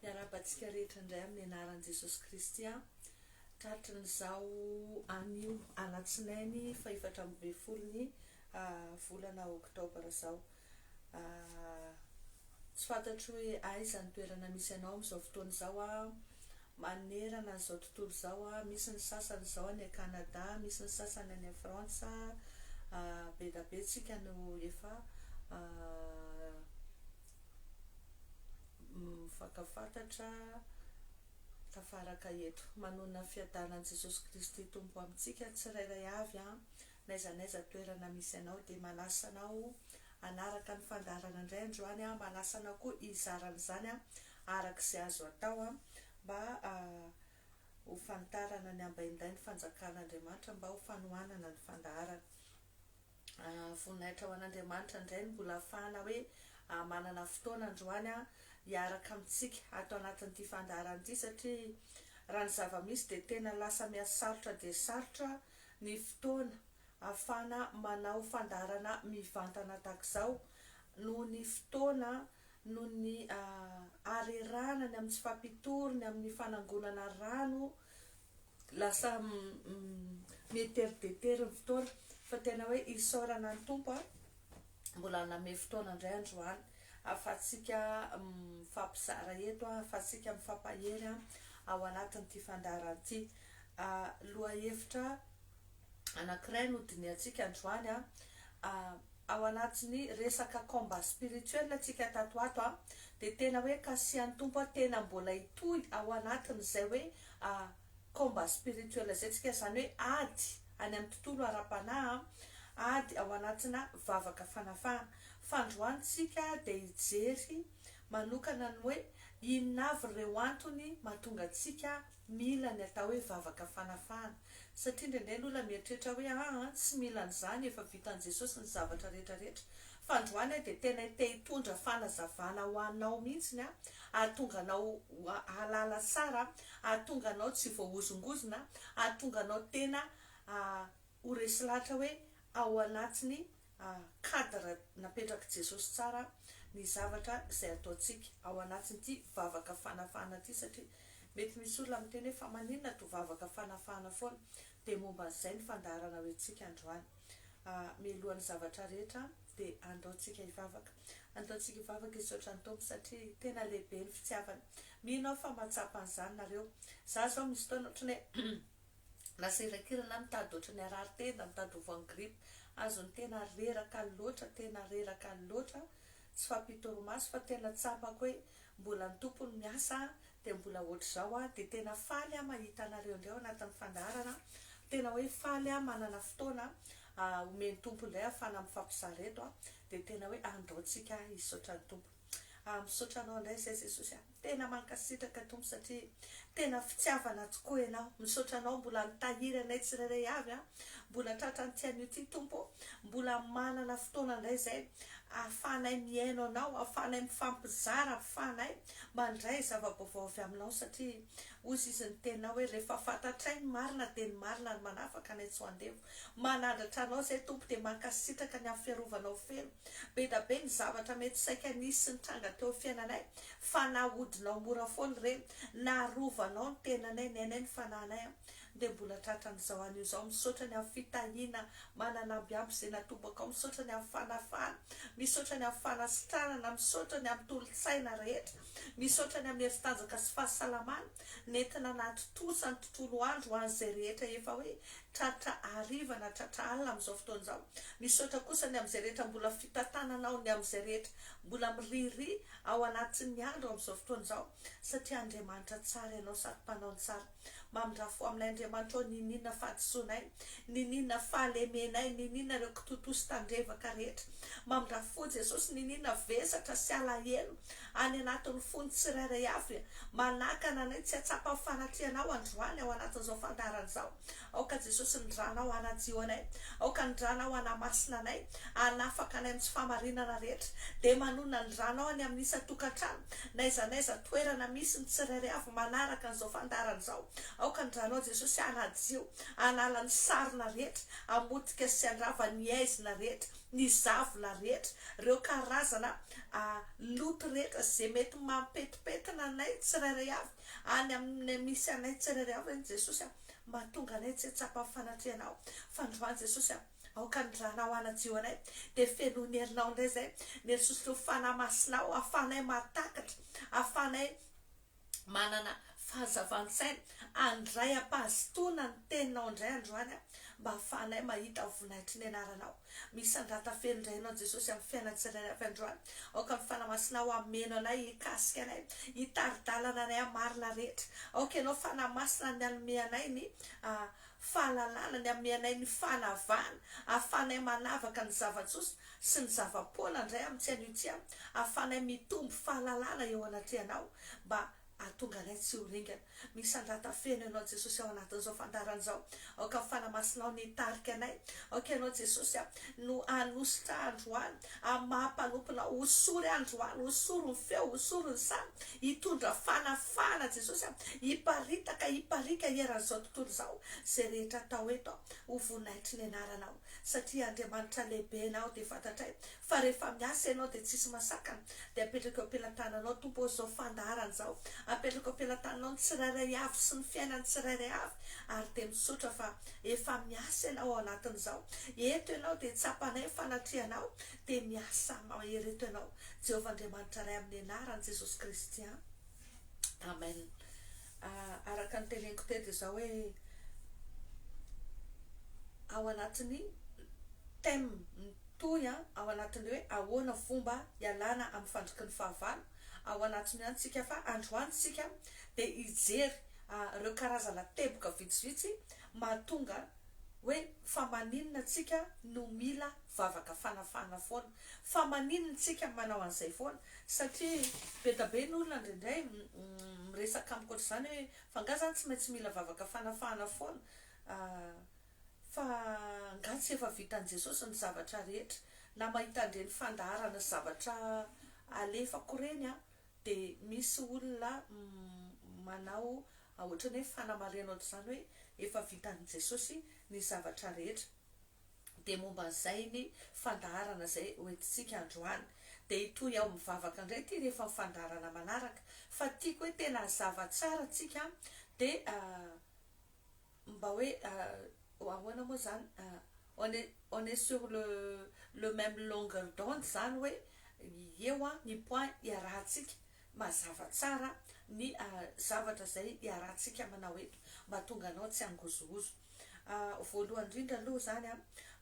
Miarabantsika rehetra indray amin'ny anaran'i Jesosy Kristy a. Tratran'izao anio alatsinainy faefatra ambin'ny folony volana oktobra zao. Tsy fantatro hoe aiza ny toerana misy anao amin'izao fotoana izao a, manerana an'izao tontolo izao a. Misy ny sasany izao any Canada, misy ny sasany any Frantsa, be da be tsika no efa mifankafantatra tafaraka eto. Manona fiadanan'i Jesosy Kristy tompo amintsika tsirairay avy a, n'aiza n'aiza toerana misy anao dia manasa anao anaraka ny fandarana indray androany a, manasa anao koa hizaran'izany a arak'izay azo atao a, mba ho fantarana ny ambainday ny fanjakan'Andriamanitra, mba ho fanohanana ny fandaharana. Voninahitra ho an'Andriamanitra indray ny mbola ahafahana hoe manana fotoana androany a hiaraka amintsika ato anatin'ity fandaharana ity, satria raha ny zava-misy dia tena lasa mihasarotra dia sarotra ny fotoana ahafahana manao fandaharana mivantana tahak'izao, noho ny fotoana, noho ny harerahana ny amin'ny tsy fampitorony amin'ny fanangonana rano, lasa mieteridetera ny fotoana. Fa tena hoe isaorana ny tompo a, mbola nanome fotoana indray androany ahafahantsika mifampizara eto a, ahafahantsika mifampahery ao anatin'ity fandaharana ity. Lohahevitra anankiray no dinihantsika androany a, ao anatin'ny resaka combat spirituel antsika tato ato a, dia tena hoe kasihan'ny tompo a, tena mbola hitohy ao anatin'izay hoe combat spirituel izay tsika, izany hoe ady any amin'ny tontolo ara-panahy, ady ao anatina vavaka fanafahana. Fandroantsika dia hijery manokana ny hoe inona avy ireo antony mahatonga antsika mila ny atao hoe vavaka fanafahana. Satria indraindray ny olona mieritreritra hoe tsy mila an'izany, efa vitan'i Jesosy ny zavatra rehetrarehetra. Fandroany dia tena te hitondra fanazavana ho anao mihitsiny a, ahatonga anao halala tsara, ahatonga anao tsy voahozongozona, ahatonga anao tena ho resy lahatra hoe ao anatiny cadre napetraka Jesosy tsara ny zavatra izay ataontsika ao anatin'ity vavaka fanafahana ity. Satria mety misy olona miteny hoe fa maninona to vavaka fanafahana foana, dia momba izay ny fandaharana hoentsika androany. Mialohan'ny zavatra rehetra dia andaontsika hivavaka, andaontsika hivavaka hisaotra ny tompo, satria tena lehibe ny fitiavana. Mino aho fa mahatsapa an'izany nareo. Za zao misy fotoana ohatrany hoe nasairakirana mitady ohatrany arary-tenda, mitady hovany gripa, azony tena reraka loatra, tena reraka loatra, tsy fampitoromaso, fa tena tsapako hoe mbola ny tompony miasa dia mbola ohatr'izao a. Dia tena faly mahita anareo indray ao anatin'ny fandaharana, tena hoe faly manana fotoana omeny tompo indray ahafahana mifampizara eto a. Dia tena hoe andaontsika hisaotra ny tompo. Misaotra anao indray izay Jesosy a, tena mankasitraka tompo, satria tena fitiavana tokoa ianao. Misaotra anao mbola nitahiry anay tsirairay avy a, mbola tratra ny tian'io ity tompo, mbola manana fotoana indray izay ahafahanay miaino anao, ahafahanay mifampizara, ahafahanay mandray zava-baovao avy aminao. Satria hozy izy ny teninao hoe rehefa fantatray ny marina dia ny marina ny manafaka anay tsy ho andevo. Manandratra anao izay tompo dia mankasitraka ny amin'ny fiarovanao feno. Be da be ny zavatra mety saika nisy ny tranga teo fiainanay, fa nahodinao mora foana ireny, narovanao ny tenanay, ny ainay, ny fanahinay, dia mbola tratran'izao an'io zao misaotra ny amin'ny fitahina manana ambiamby izay natobaka ao, misaotra ny amin'ny fanafana, misaotra ny amin'ny fanasitranana, misaotra ny amin'ny tolotsaina rehetra, misaotra ny amin'ny heritanjaka sy fahasalamana nentina natotosany tontolo andro ho an'izay rehetra efa hoe tratra ariva na tratra alina amin'izao fotoan'izao. Misaotra kosa ny amin'izay rehetra mbola fitantananao, ny amin'izay rehetra mbola miriri ao anatin'ny andro amin'izao fotoan'izao, satria Andriamanitra tsara ianao sady mpanao ny tsara. Mamindrafo aminay Andriamanitra ao ninina fahadisoanay, ninina fahalemenay, ninina ireo kitotoso tandrevaka rehetra. Mamindrafo Jesosy ninina vesatra sy alahelo any anatin'ny fony tsirairay avy manakana anay tsy atsapa fanatrianao androany ao anatin'izao fandaharan'izao. Aoka Jesosy nydranao anadio anay, aoka nydranao anamasina anay, anafaka anay amin'ny tsy fahamarinana rehetra, dia manona nydranao any amin'ny isa-tokantrano naiza toerana misy ny tsirairay avy manaraka an'izao fandaharan'izao. Aoka nydranao Jesosy anadio, anala ny sarina rehetra, amotika sy andrava ny aizina rehetra, ny zavona rehetra, ireo karazana loto rehetra izay mety mampetipetina anay tsirairay avy any amin'ny misy anay tsirairay avy Jesosy mahatonga anay tsy atsapa fanatrianao. Fa androany Jesosy aoka nydranao anadio anay, dia feno ny herinao indray zay, ny herisosotro fanamasinao ahafahanay mahatakatra, ahafahanay manana fahazavan-tsaina andray ampahazitona ny teninao indray androany mba ahafahanay mahita voninahitry ny anaranao. Misy andrata feno indray ianao Jesosy amin'ny fiainantsirairay avy androany, aoka mifanamasinao ameno anay, hikasika anay, hitaridalana anay amin'ny marina rehetra. Aoka ianao fanamasina ny anome anay ny fahalalana, ny anome anay ny fanavana, ahafahanay manavaka ny zavatsosa sy ny zavapoana indray amin'ny tsy an'io tia, ahafahanay mitombo fahalalana eo anatrianao mba ahatonga anay tsy horingana. Misy andrata feno ianao Jesosy ao anatin'izao fandaharan'izao, aoka fanamasinao ny hitarika anay, aoka ianao Jesosy no anositra androany, mampanompona hosory androany, hosory ny feo, hosory ny samy, hitondra fanafana Jesosy, hiparika eran'izao tontolo izao, izay rehetra atao eto ho voninahitry ny anaranao. Satria Andriamanitra lehibe ianao dia fantatray fa rehefa miasa ianao dia tsisy masakana, dia apetraka eo am-pelantananao Tompo izao fandaharan'izao, apetraka eo am-pelantananao ny tsirairay avy sy ny fiainany tsirairay avy, ary dia misaotra fa efa miasa ianao ao anatin'izao. Eto ianao dia tsapanay fanatrianao, dia miasa mahery eto ianao. Jehovah Andriamanitra ray amin'ny anaran'i Jesosy Kristy. Amen. Araka ny teneniko teto izao hoe ao anatin'ny thème mitohy ao anatin'ny hoe ahoana fomba ialana amin'ny fandriky ny fahavalo. Ao anatin'ny antsika fa androany sika dia hijery ireo karazana teboka vitsivitsy mahatonga hoe fa maninona tsika no mila vavaka fanafana foana, fa maninona tsika manao an'izay foana. Satria be da be ny olona indraindray miresaka amiko ohatr'izany hoe fa nga zany tsy maintsy mila vavaka fanafana foana, fa nga tsy efa vitan'i Jesosy ny zavatra rehetra, na mahita andreny fandaharana zavatra alefako reny dia misy olona manao ohatrany hoe fanamarena ohatr'izany hoe efa vitan'i Jesosy ny zavatra rehetra. Dia momba izay ny fandaharana izay hoentintsika androany, dia hitohy ao mivavaka indray ty rehefa fandaharana manaraka, fa tiako hoe tena zavatsara tsika dia mba hoe ahoana moa zany, on est sur le même longueur d'onde zany hoe eo ny point iarahantsika mazava tsara ny zavatra izay iarahantsika manao eto mba tonga anao tsy hangozogozo. Voalohany indrindra aloha zany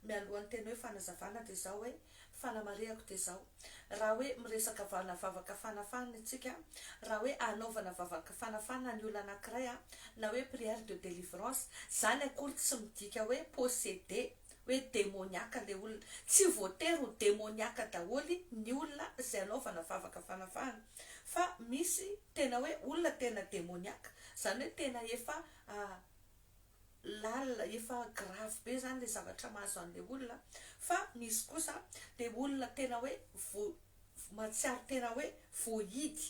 mialohan'ny teny hoe fanazavana dia izao hoe fanamarehako dia izao, raha hoe miresaka vavaka fanafana itsika, raha hoe anaovana vavaka fanafana ny olona anankiray na hoe prière de délivrance, zany akory tsy midika hoe possédé, hoe démoniaka le olona, tsy voatery ho démoniaka daholy ny olona izay anaovana vavaka fanafana, fa misy tena hoe olona tena démoniaka, zany hoe tena efa lalina, efa grave be zany le zavatra mahazo an'le olona. Fa misy kosa dia olona tena hoe matsiaro tena hoe voahidy.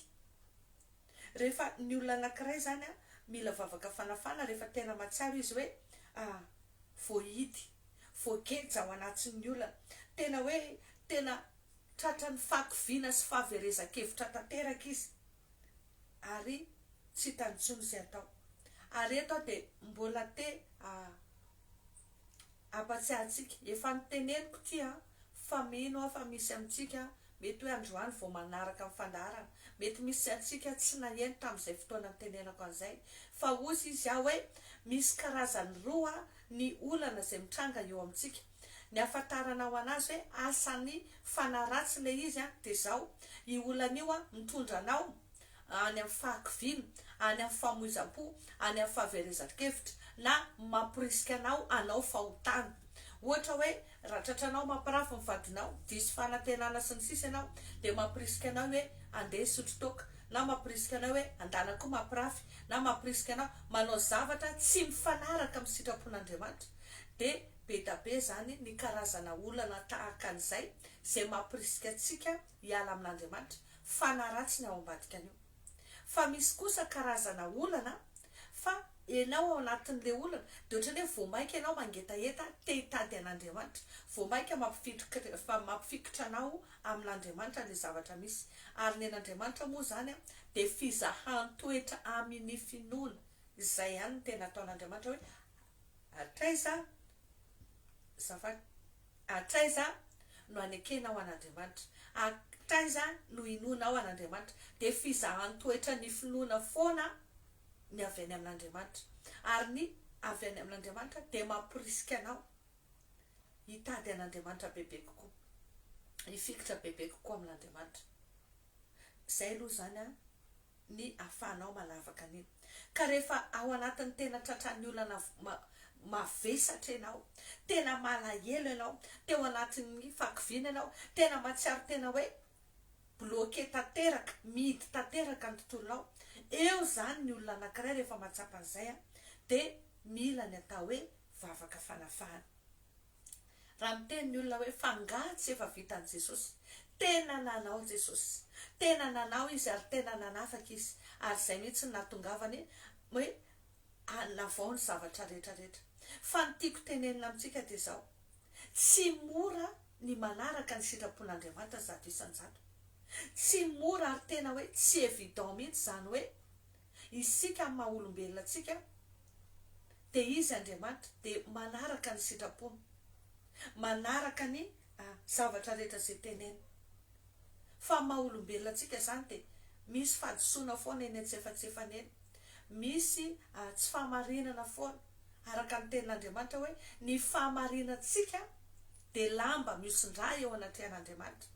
Rehefa ny olona anankiray zany mila vavaka fanafana rehefa tena matsiaro izy hoe voahidy, voageja ao anatin'ny olona, tena hoe tena tratrany fakoviana sy fahaverezan-kevitra tanteraka izy, ary tsy tanjony izay atao, ary eto dia mbola te ampatsiahtsika efa niteneniko ty fa mino fa misy amintsika mety hoe androany vao manaraka mifandarana mety misy atsika tsy naheno tamin'izay fotoana nitenenako an'izay fa ozy izy hoe misy karazany roa ny olana izay mitranga eo amintsika ny afantarana ho anazy hoe asany fanaratsy le izy dia zao i olana io mitondra anao any amin'ny fahakiviana any amin'ny famoizam-po any amin'ny fahaverezan-kevitra na mampirisika anao fahotana ohatra hoe raha tratranao mampirafy mivadinao disy fanantenana sy ny sisa ianao dia mampirisika anao hoe andeha hisotro toaka na mampirisika anao hoe andana koa mampirafy na mampirisika anao manao zavatra tsy mifanaraka amin'ny sitrapon'Andriamanitra dia be da be zany ny karazana olana tahaka an'izay izay mampirisika antsika hiala amin'Andriamanitra fanaratsiny ao ambadika an'io fa misy kosa karazana olana fa enao ao anatin'le olana dia ohatrany hoe vao maika ianao mangetaheta te hitady an'Andriamanitra vao maika mampifikitra anao amin'Andriamanitra le zavatra misy ary ny an'Andriamanitra moa zany dia fizahan-toetra amin'ny finoana izay ihany no tena ataon'Andriamanitra hoe atraiza no anekenao an'Andriamanitra atraiza no inonao an'Andriamanitra dia fizahan-toetra ny finoana foana ny avy any amin'Andriamanitra ary ny avy any amin'Andriamanitra dia mampirisika anao hitady an'Andriamanitra bebe kokoa hifikitra bebe kokoa amin'Andriamanitra izay aloha zany ny ahafahanao malavaka an'iny ka rehefa ao anatin'ny tena tratran'ny olana mavesatra ianao tena malahelo ianao teo anatin'ny fahakiviana ianao tena matsiaro tena hoe bloqué tanteraka mihidy tanteraka ny tontolonao eo zany ny olona anankiray rehefa mahatsapa an'izay dia mila ny atao hoe vavaka fanafahana raha miteny ny olona hoe fangatsy efa vitan'i Jesosy tena nanao Jesosy tena nanao izy ary tena nanafaka izy ary izay mihitsy natongavany hoe anavao ny zavatra rehetrarehetra fa ny tiako tenenina amintsika dia zao tsy mora ny manaraka ny sitrapon'Andriamanitra zato isan-jato tsy mora ary tena hoe tsy evident mihitsy zany hoe isika amin'ny maha-olombelona atsika dia izy Andriamanitra dia manaraka ny sitrapony manaraka ny zavatra rehetra izay tenena fa maha-olombelona atsika zany dia misy fahadisoana foana eny antsefatsefana eny misy tsy fahamarinana foana araka ny tenin'Andriamanitra hoe ny fahamarinantsika dia lamba miosindra eo anatrehan'Andriamanitra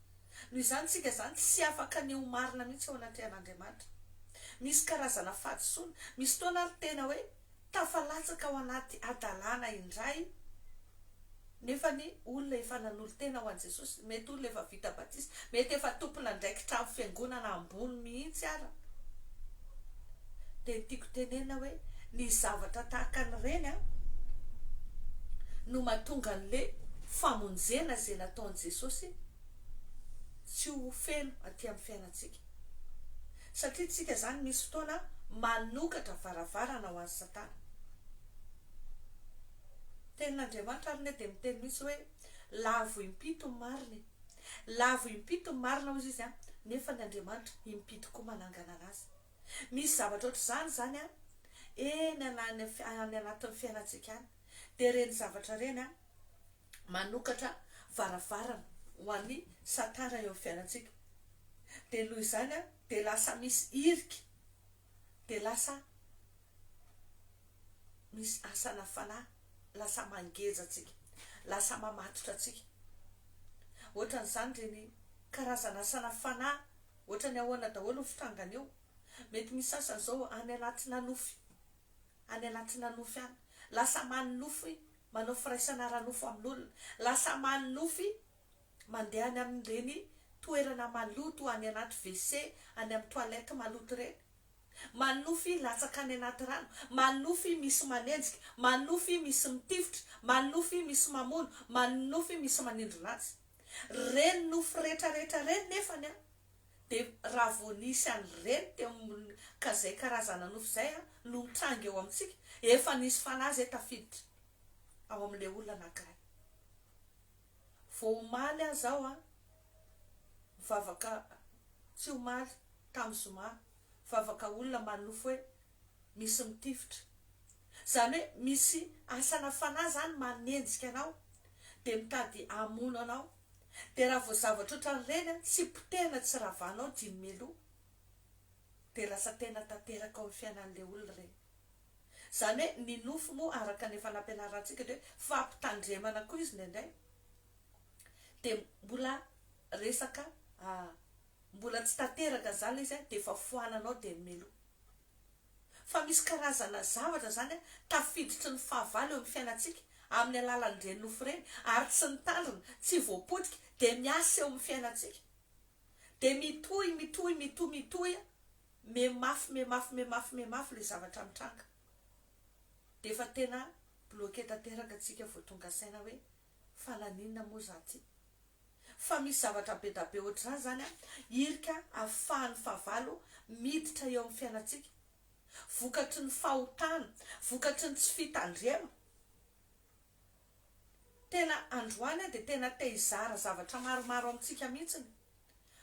noho izany tsika zany tsy afaka ny ho marina mihitsy eo anatrehan'Andriamanitra misy karazana fahadisoana misy fotoana ary tena hoe tafalatsaka ao anaty adalana indray nefa ny olona efa nanolo tena ho an'i Jesosy mety olona efa vita batisa mety efa tompona ndraikitra amin'ny fiangonana ambony mihitsy ara dia tiako tenena hoe ny zavatra tahaka an'ireny no mahatonga an'le famonjena izay nataon'i Jesosy tsy ho feno aty amin'ny fiainantsika satria tsika zany misy fotoana manokatra varavarana ho an'ny Satana tenin'Andriamanitra ary dia miteny misy hoe lavo impito mariny lavo impito marina ozy izy nefa ny Andriamanitra impito koa manangana anazy misy zavatra ohatr' zany eny anatin'ny fiainantsika any dia reny zavatra reny manokatra varavarana ho an'ny Satana eo amin'ny fiainantsika dia noho izany dia lasa misy irika dia lasa misy asana fanahy lasa mangeza atsika lasa mamatotra atsika ohatran'izany reny karazana asana fanahy ohatrany ahoana daholo ny fitrangana eo mety misy sasany zao any anatina nofy any lasa manofy manao firaisana ranofo amin'olona lasa manofy mandeha any amin'ireny toerana maloto any anaty WC any amin'ny toilette maloto reny manofy latsaka any anaty rano manofy misy manenjika manofy misy mitifotra manofy misy mamono manofy misy manindro ratsy reny nofy rehetrarehetra reny nefany dia raha vao nisy an'ireny teo ka zay karazana nofy zay no mitranga eo amintsika efa nisy fanahy zay tafiditra ao amin'ilay olona anankiray vao omaly zao mivavaka tsy omaly tamin'ny zoma mivavaka olona manofy hoe misy mitifotra zany hoe misy asana fanahy zany manenjika anao de mitady amono anao de raha vo zavatra ohatran'ireny tsy potehana tsy ravanao dimelo de lasa tena tanteraka ao amin'ny fiainan'le olona reny. Zany hoe ny nofo moa araka nefa nampianarantsika de hoe fampitandremana koa izy nendray de mbola resaka mbola tsy tanteraka zany izy de efa foananao de melo. Fa misy karazana zavatra zany tafiditry ny fahavalo eo amin'ny fiainantsika amin'ny alalan'ireny nofo reny ary tsy nitandrina tsy voapotika de miasa eo amin'ny fiainantsika de mitohy memafy le zavatra mitranga de efa tena bloqué tanteraka atsika vo tonga saina hoe fananinona moa za ty. Fa misy zavatra be da be ohatr'izany zany irika ahafahan'ny fahavalo miditra eo amin'ny fiainantsika vokatry ny fahotana vokatry ny tsy fitandrema. Tena androany de tena te hizara zavatra maromaro amintsika mihitsiny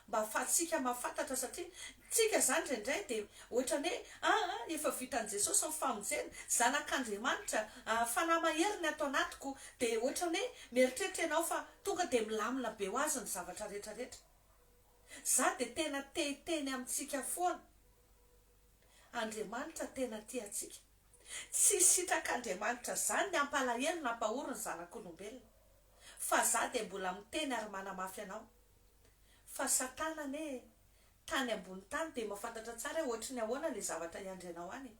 mba ahafahantsika mahafantatra satria tsika zany indraindray de ohatrany hoe efa vitan'i Jesosy ny famonjena zanak'Andriamanitra fanahy mahery atao anatiko de ohatrany hoe mieritreritra ianao fa tonga de milamina be ho azy ny zavatra rehetrarehetra. Za de tena teny amintsika foana Andriamanitra tena tiatsika tsy sitrak'Andriamanitra zany ny ampalahelo na ampahory ny zanak'olombelona fa za de mbola miteny ary manamafy anao fa Satana ne tany ambony tany de mahafantatra tsara hoe ohatry ny ahoana le zavatra iandrenao any.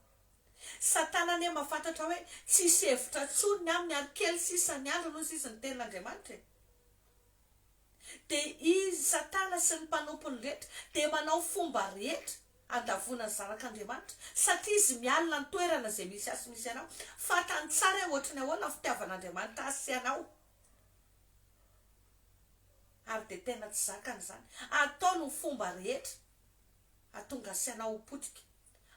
Satana ne mahafantatra hoe tsisy hevitra tsony aminy ary kely sisa ny andro noho izy ny tenin'Andriamanitra de izy Satana sy ny mpanompony rehetra de manao fomba rehetra andavona ny zanak'Andriamanitra satria izy mialina ny toerana zay misy asy misy anao fantany tsara hoe ohatry ny ahoana fitiavan'Andriamanitra asy anao ary de tena tsy zakany zany atao no fomba rehetra atonga asianao ho potika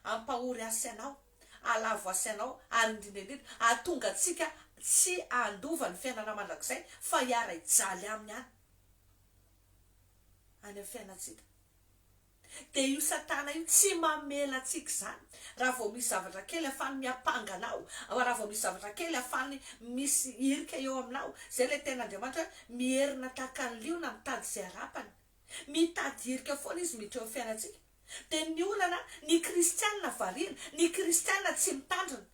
ampahory asy anao alavo asy anao ary indrindra atonga atsika tsy andova ny fiainana mandrakizay fa hiara ijaly aminy any amin'ny fiainatsika. De io Satana io tsy mamela atsika zany raha vao misy zavatra kely afany miapanganao raha vao misy zavatra kely afany misy irika eo aminao zay le ten'Andriamanitra mierina tahaka ny liona mitady zay arapany mitady irika foana izy miditra eo amin'ny fiainatsika de ny olana ny kristianina variana ny kristianina tsy mitandrina.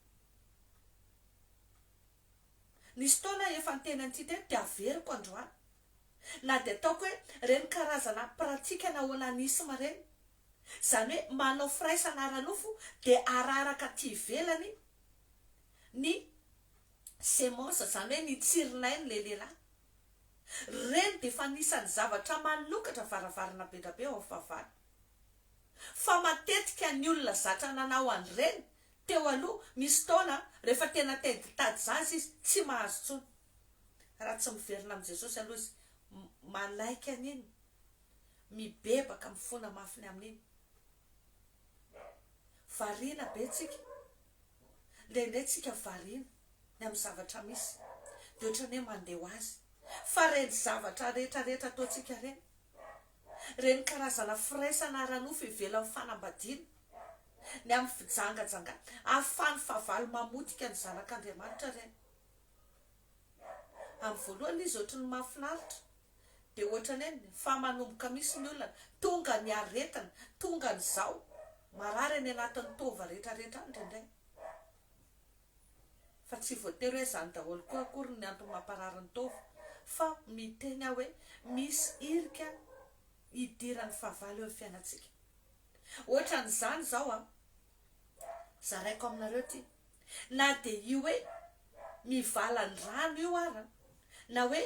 Nisy taona efa niteny an'ity teny de averiko androany na de ataoko hoe reny karazana pratika na onanisma reny zany hoe manao firaisana ara-nofo de araraka ty ivelany ny semence zany hoe ny tsirinainy le lehilahy reny de fa nisan'ny zavatra manokatra varavarana be da be ao amin'ny fahavalo fa matetika ny olona zatra nanao an'ireny teo aloha misy taona rehefa tena tady zazy izy tsy mahazo tsony raha tsy miverina amin'i Jesosy aloha izy malaika an'iny mibebaka mifona mafiny amin'iny variana be tsika ndraindray tsika variana ny amin'ny zavatra misy de ohatrany hoe mandeha ho azy fa reny zavatra rehetrarehetra ataotsika reny karazana firaisana ara-nofo ivelan'ny fanambadiana ny amin'ny fijangajanga ahafahany fahavalo mamotika ny zanak'Andriamanitra reny. Amin'ny voalohany izy ohatry ny mahafinaritra de ohatrany hoe fa manomboka misy ny olona tonga ny aretina tonga ny zao marary any anatin'ny tova rehetrarehetra indrindray fa tsy voatery hoe zany daholo koa akory ny antony mamparary ny tova fa miteny aho hoe misy irika idiran'ny fahavalo eo amin'ny fiainatsika. Ohatran'izany zao zaraiko aminareo ty na de io hoe mivalany rano io ara na hoe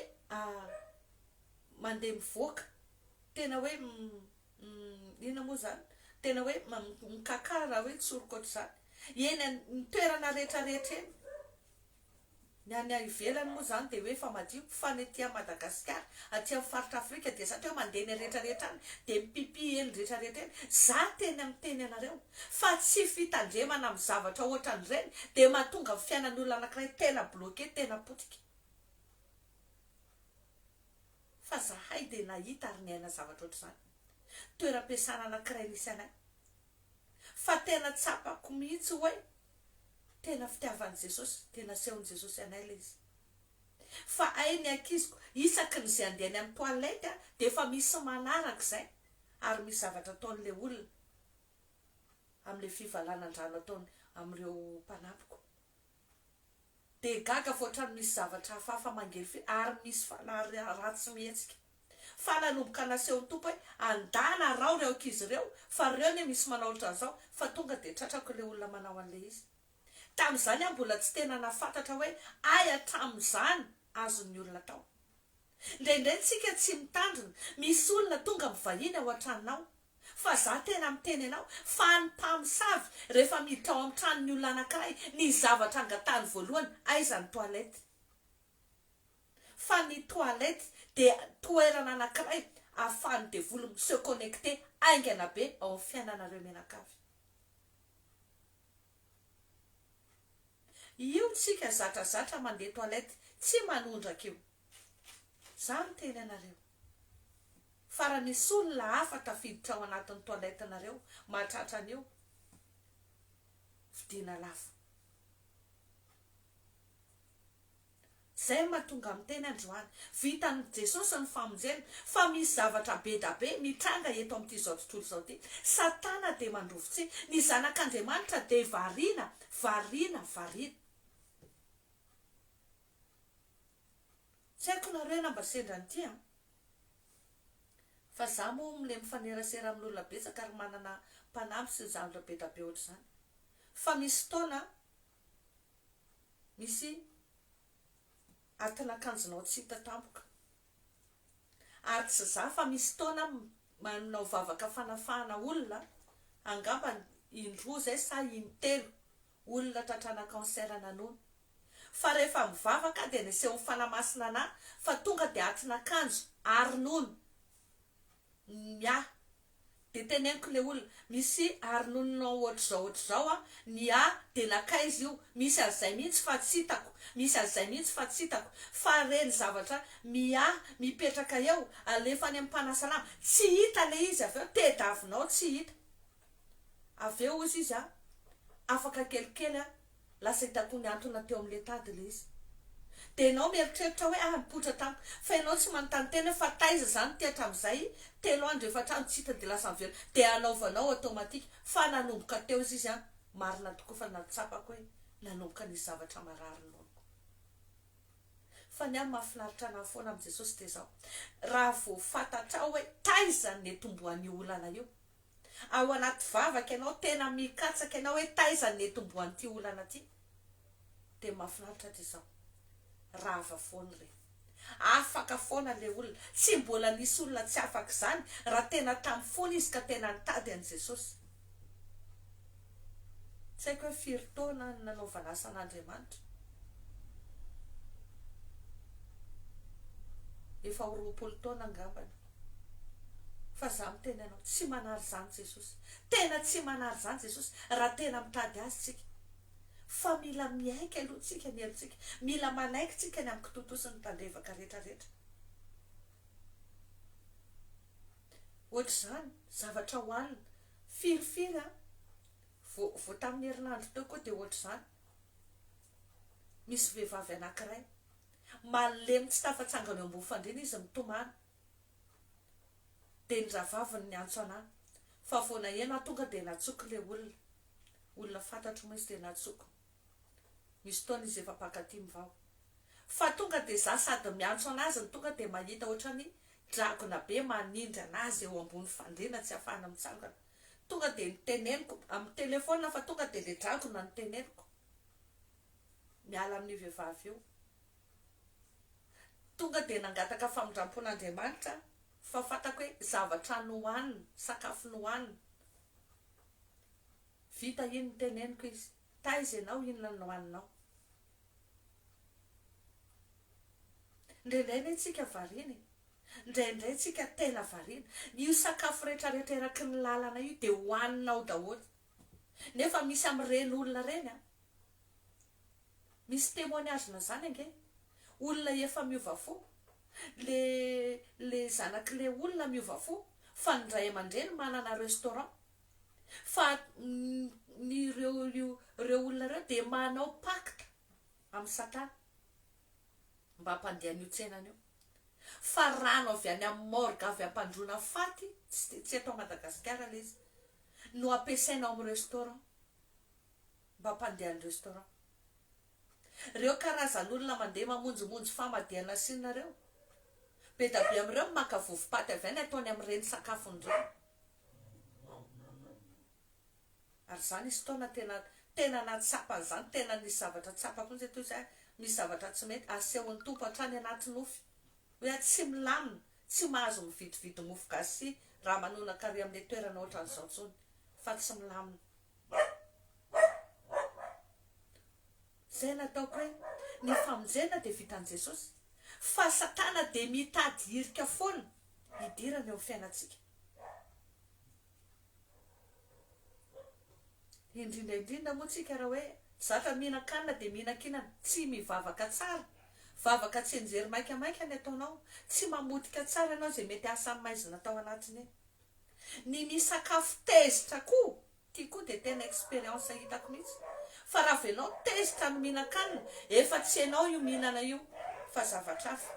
mandeha mivoaka tena hoe ina moa zany tena hoe mikakara hoe tsoroko ohatr'izany eny ny toerana rehetrarehetra eny ny any ivelany moa zany de hoe fa madio fa ny aty Madagasikara aty amin'ny faritra Afrika de satria mandeha ny rehetrarehetra any de mipipi eny rehetrarehetra eny za teny amin'ny teny anareo fa tsy fitandremana amin'ny zavatra ohatran'ireny de mahatonga ny fiainan'olona anankiray tena bloqué tena potika fa zahay de nahita ary niaina zavatra ohatr'izany toeram-piasana anankiray nisy anay fa tena tsapako mihitsy hoe tena fitiavan'i Jesosy, tena sehon'i Jesosy anay le izy. Fa ainy ankiziko isaky ny zay andehany amin'ny toalety de efa misy manaraka zay ary misy zavatra ataon'le olona am'le fivalanandrano ataony am'ireo mpanapoko. De gaga fotrany misy zavatra hafahafa mangelify ary misy fanahy ratsy mihetsika. Fa nanomboka naseho ny tompo hoe andana rao reo ankizy reo fa reo ne misy manao ohatran'izao fa tonga de tratrako le olona manao an'le izy. Tam'izany aho mbola tsy tena nafantatra hoe aya tam'izany azon'ny olona tao. Ndraindray tsika tsy mitandrina, misy olona tonga mivahiny ao an-tranonao fa za tena miteny anao fa ny mpamosavy rehefa miditra ao amin'ny tranon'ny olona anankiray ny zavatra angatahany voalohany aiza ny toalety. Fa ny toalety de toerana anankiray ahafahany devolo se connecter aingana be ao amin'ny fiainanareo menakavy. Io tsika zatrazatra mandeha toalety tsy manondraka io. Za miteny anareo. Fa raha misy olona hafa tafiditra ao anatin'ny toalety anareo mahatratra an'io, vidiana lafo. Zay mahatonga miteny androany vitan'i Jesosy ny famonjena fa misy zavatra be da be mitranga eto amin'ity zao tontolo zao ty. Satana de mandrovitsy, ny zanak'Andriamanitra de variana. Tsy haiko nareo na mba sendrany ty fa za moa mile mifanerasera amin'olona betsaka ary manana mpanampy sy zavatra be da be ohatr'izany. Fa misy fotoana misy atin'akanjonao tsy hita tampoka. Ary tsy za fa misy fotoana manao vavaka fanafahana olona angamba indroa zay sa intelo olona tratrana cancer nanony. Fa rehefa mivavaka de neseho ny fanamasina ana fa tonga de atin'akanjo ary nono mia de teneniko le olona misy ary nononao ohatr'izao ny de nakaizy io misy an'izay mihitsy fa tsy hitako, misy an'izay mihitsy fa tsy hitako fa reny zavatra mia mipetraka eo alefa any amin'ny mpanasalama tsy hita le izy aveo tedavinao tsy hita aveo izy afaka kelikely lasa hitako ny antona teo amin'le tady le izy. De enao mieritreritra hoe mipotra tamiko fa enao tsy manontany tena fa taiza zany ty hatram'izay 3 andro 4 andro tsy hita de lasa mivelo de anaovanao automatika fa nanomboka teo izy marina tokoa fa natsapako hoe nanomboka ny zavatra marary nonoko. Fa ny amin'ny mahafinaritra anahy foana amin'i Jesosy de zao raha vao fantatrao hoe taiza ny tomboan'ny olana io ao anaty vavaka ianao tena mikatsaka ianao hoe taiza ny tomboan'ity olana ty de mahafinaritra ty zao raha vafoana re afaka foana le olona tsy mbola nisy olona tsy afaka zany raha tena tamy foana izy ka tena nitady an' Jesosy. Tsy haiko hoe firy taona nanaovana asan'Andriamanitra, efa 20 taona angambany. Fa za miteny anao tsy manary zany Jesosy, tena tsy manary zany Jesosy raha tena mitady azy tsika. Fa mila miaika aloha tsika ny helintsika, mila manaiky tsika ny amin'ny kitotosiny tandrevaka rehetrarehetra. Ohatr'izany zavatra hoanina firifiry vo tamin'ny herinandro teo koa de ohatr'izany misy vehivavy anankiray malemy tsy tafatsangany eo ambony fandriana izy mitomany de ny ravaviny ny antso anahy fa vona ena tonga de natsoky le olona fantatro mo izy de natsoko. Misy taona izy efa mpakaty mivao fa tonga de za sady miantso anazy ny tonga de mahita ohatrany dragona be manindry anazy eo ambony fandriana tsy afahana mitsangana. Tonga de niteneniko amin'ny telefona fa tonga de le dragona niteneniko miala amin'ny vehivavy io. Tonga de nangataka famindrampon'Andriamanitra fa fatako hoe zavatra nohanina, sakafo nohanina. Vita iny niteneniko izy, taiza ianao inona nohaninao. Ndraindray tsika variana, ndraindray tsika tena variana. Io sakafo rehetrarehetra eraky ny lalana io de hohaninao daholo. Nefa misy amin'ireny olona reny misy témoignage zany ange olona efa miova fo le zanak'le olona miova fo fa ndray aman-dreny manana restaurant fa ny reo olona reo dia manao pacte amin'ny Satana mba hampandehan'io tsenany io. Fa rano avy any amin'ny morgue avy ampandroana faty tsy eto Madagasikara le izy no ampiasaina amin'ny restaurant mba hampandehan'ny restaurant. Reo karazan'olona mandeha mamonjimonjy famadihana sinareo be da be amin'ireo maka vovo-paty avy any ataony amin'ireny sakafondreo. Ary zany izy taona tena natsapa an'izany, tena nisy zavatra tsapako ny toy izay misy zavatra tsy mety asehon'ny tompo hatrany anaty nofy hoe tsy milamina, tsy mahazo mividividy mofo gasy raha manonakary amin'ilay toerana ohatran'izao intsony fa tsy milamina. Zay nataoko hoe ny famonjena dia vitan'i Jesosy fa Satana dia mitady hirika foana hidirana eo amin'ny fiainantsika. Indrindra moa tsika raha hoe zatra mihinan-kanina dia mihinan-kinana, tsy mivavaka tsara, vavaka tsy enjery maikamaika ny ataonao, tsy mamotika tsara ianao izay mety asa amin'ny maizina tao anatiny eny. Ny misakafo tezitra koa tia koa dia tena expérience hitako mihitsy. Fa raha venao tezitra ny mihinan-kanina efa tsy hainao io mihinana io fa zavatra hafa.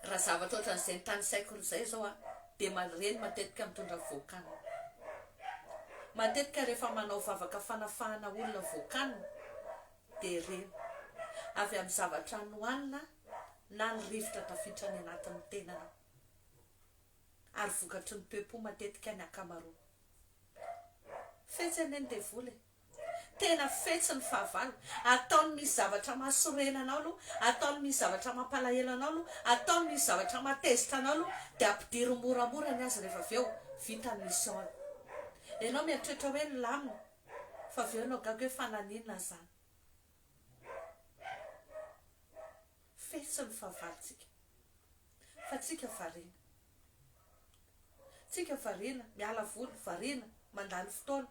Raha zavatra ohatran'izay ny tany saiko izay zao dia reny matetika mitondra voakanina. Matetika rehefa manao vavaka fanafahana olona voakanina dia reny avy amin'ny zavatra nohanina na ny rivotra tafiditra ny anatin'ny tenanao. Ary vokatry ny pepo matetika ny akamaroana. Fetsy eny dia vola, tena fetsy ny fahavalo. Ataony misy zavatra mahasorena anao aloha, ataony misy zavatra mampalahelo anao aloha, ataony misy zavatra matezitra anao aloha dia ampidiry moramora ny azy rehefa avy eo vita ny mission. Ianao mieritreritra hoe ny lamina fa avy eo ianao gaga hoe fananinana zany. Fetsy ny fahavalontsika fa tsika variana. Tsika variana, miala voly, variana, mandany fotoana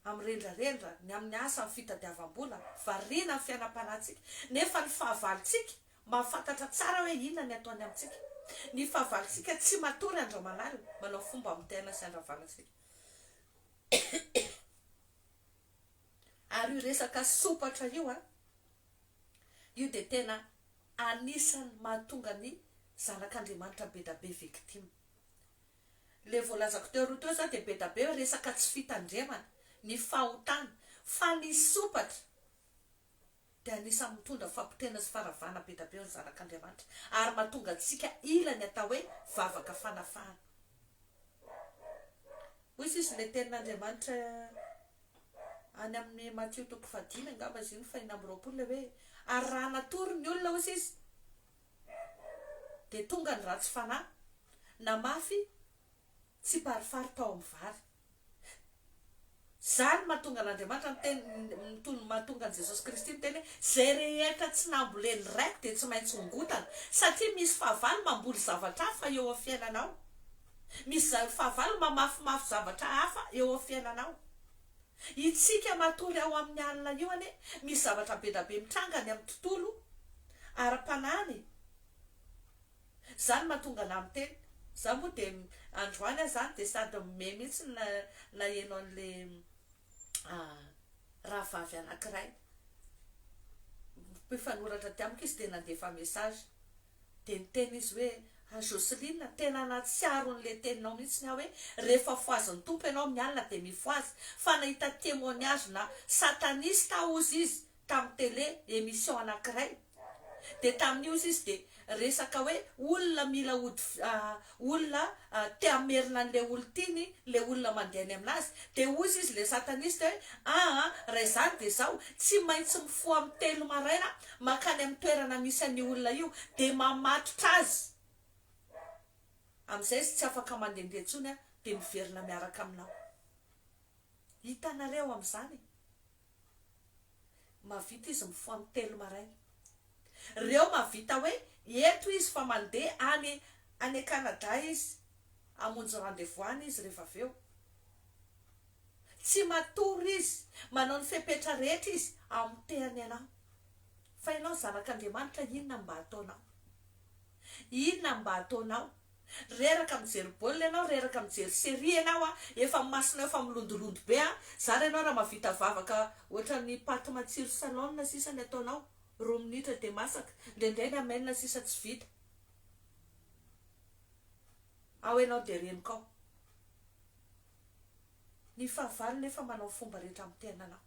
ami'rendrarendra, ny amin'ny asa amin'ny fitadiavam-bola, variana amin'ny fiainam-panahintsika. Nefa ny fahavalontsika mahafantatra tsara hoe inona ny ataony amintsika. Ny fahavalontsika tsy matory andro manala, manao fomba mitena sy andravalantsika. Ary io resaka sopatra io io dia tena anisany mahatonga ny zanak'Andriamanitra be da be victime. Le voalazako teo roa teo izao dia be da be resaka tsy fitandremana, ny fahotana, fa ny sopatra dia anisany mitondra fampitena sy faravana be da be ny zanak'Andriamanitra ary mahatonga antsika ilany atao hoe vavaka fanafahana. Hoy izy le tenin'Andriamanitra any amin'ny Matthieu 5 angamba izy iny 5:20 hoe ary raha natory ny olona hoy izy dia tonga ny ratsy fanahy na mafy tsy parifary tao amin'ny vary. Zany mahatonga n'Andriamanitra mahatonga an' Jesosy Kristy miteny hoe zay rehetra tsy namboleny raiko dia tsy maintsy hongotana, satria misy fahavalo mamboly zavatra hafa eo amin'ny fiainanao. Misy fahavalo mamafimafy zavatra hafa eo amin'ny fiainanao. Itsika matory ao amin'ny alina io misy zavatra be da be mitrangany amin'ny tontolo ara-panahiny. Zany mahatonga na miteny za moa dia androany zany dia sady me mihitsy na enao an'le rahavavy anankiray mpifanoratra tamiko izy dia nandefa message dia niteny izy hoe Joseline tena natsiaro n'le teninao mihitsy hoe rehefa foazin'ny tompo ianao mialina dia mifoazy, fa nahita témoignage na satanista ozy izy tamin'ny télé émission anankiray dia tamin'io izy dia resaka hoe olona mila olona te hamerina an'le olon-tiny, le olona mandehany aminazy dia ozy izy le satanista hoe raha izany dia zao tsy maintsy mifoha amin'ny 3 maraina makany amin'ny toerana misy an'io olona io dia mamatotra azy. Amin'izay izy tsy afaka mandehandeha intsony dia miverina miaraka aminao. Hitanareo amin'izany mavita izy mifoha amin'ny 3 maraina. Reo mavita hoe eto izy fa mandeha any Canada izy hamonjy rendez-vous any izy rehefa avy eo. Tsy matory izy manao ny fepetra rehetra izy amin'ny tehany anao. Fa ianao zanak'Andriamanitra, inona mba ataonao? Inona mba ataonao? reraka mijery baolina ianao, reraka mijery série ianao efa masina efa milondolondo be zany ianao raha mavita vavaka ohatra ny paty matsiro salon sisa ny ataonao 2 minitra de masaka, ndraindray ny amenina sisa tsy vita ao ianao de renikao. Ny fahavalo nefa manao fomba rehetra amin'ny tenanao.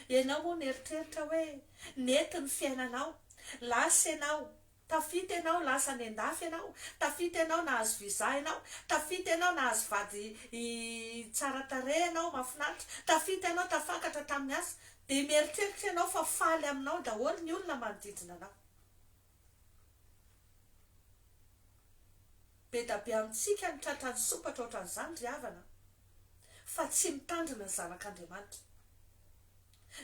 Ianao moa nieritreritra hoe nety ny fiainanao, lasa ianao, tafita ianao lasa ny andafy ianao, tafita ianao nahazo visa ianao, tafita ianao nahazo vady tsara tarehy ianao mahafinaritra, tafita ianao tafakatra tamin'ny asa, de mieritreritra ianao fa faly aminao daholo ny olona manodidina anao. Be da be amintsika ny tratrany sopatra ohatran'izany ry havana, fa tsy mitandrina ny zanak'Andriamanitra.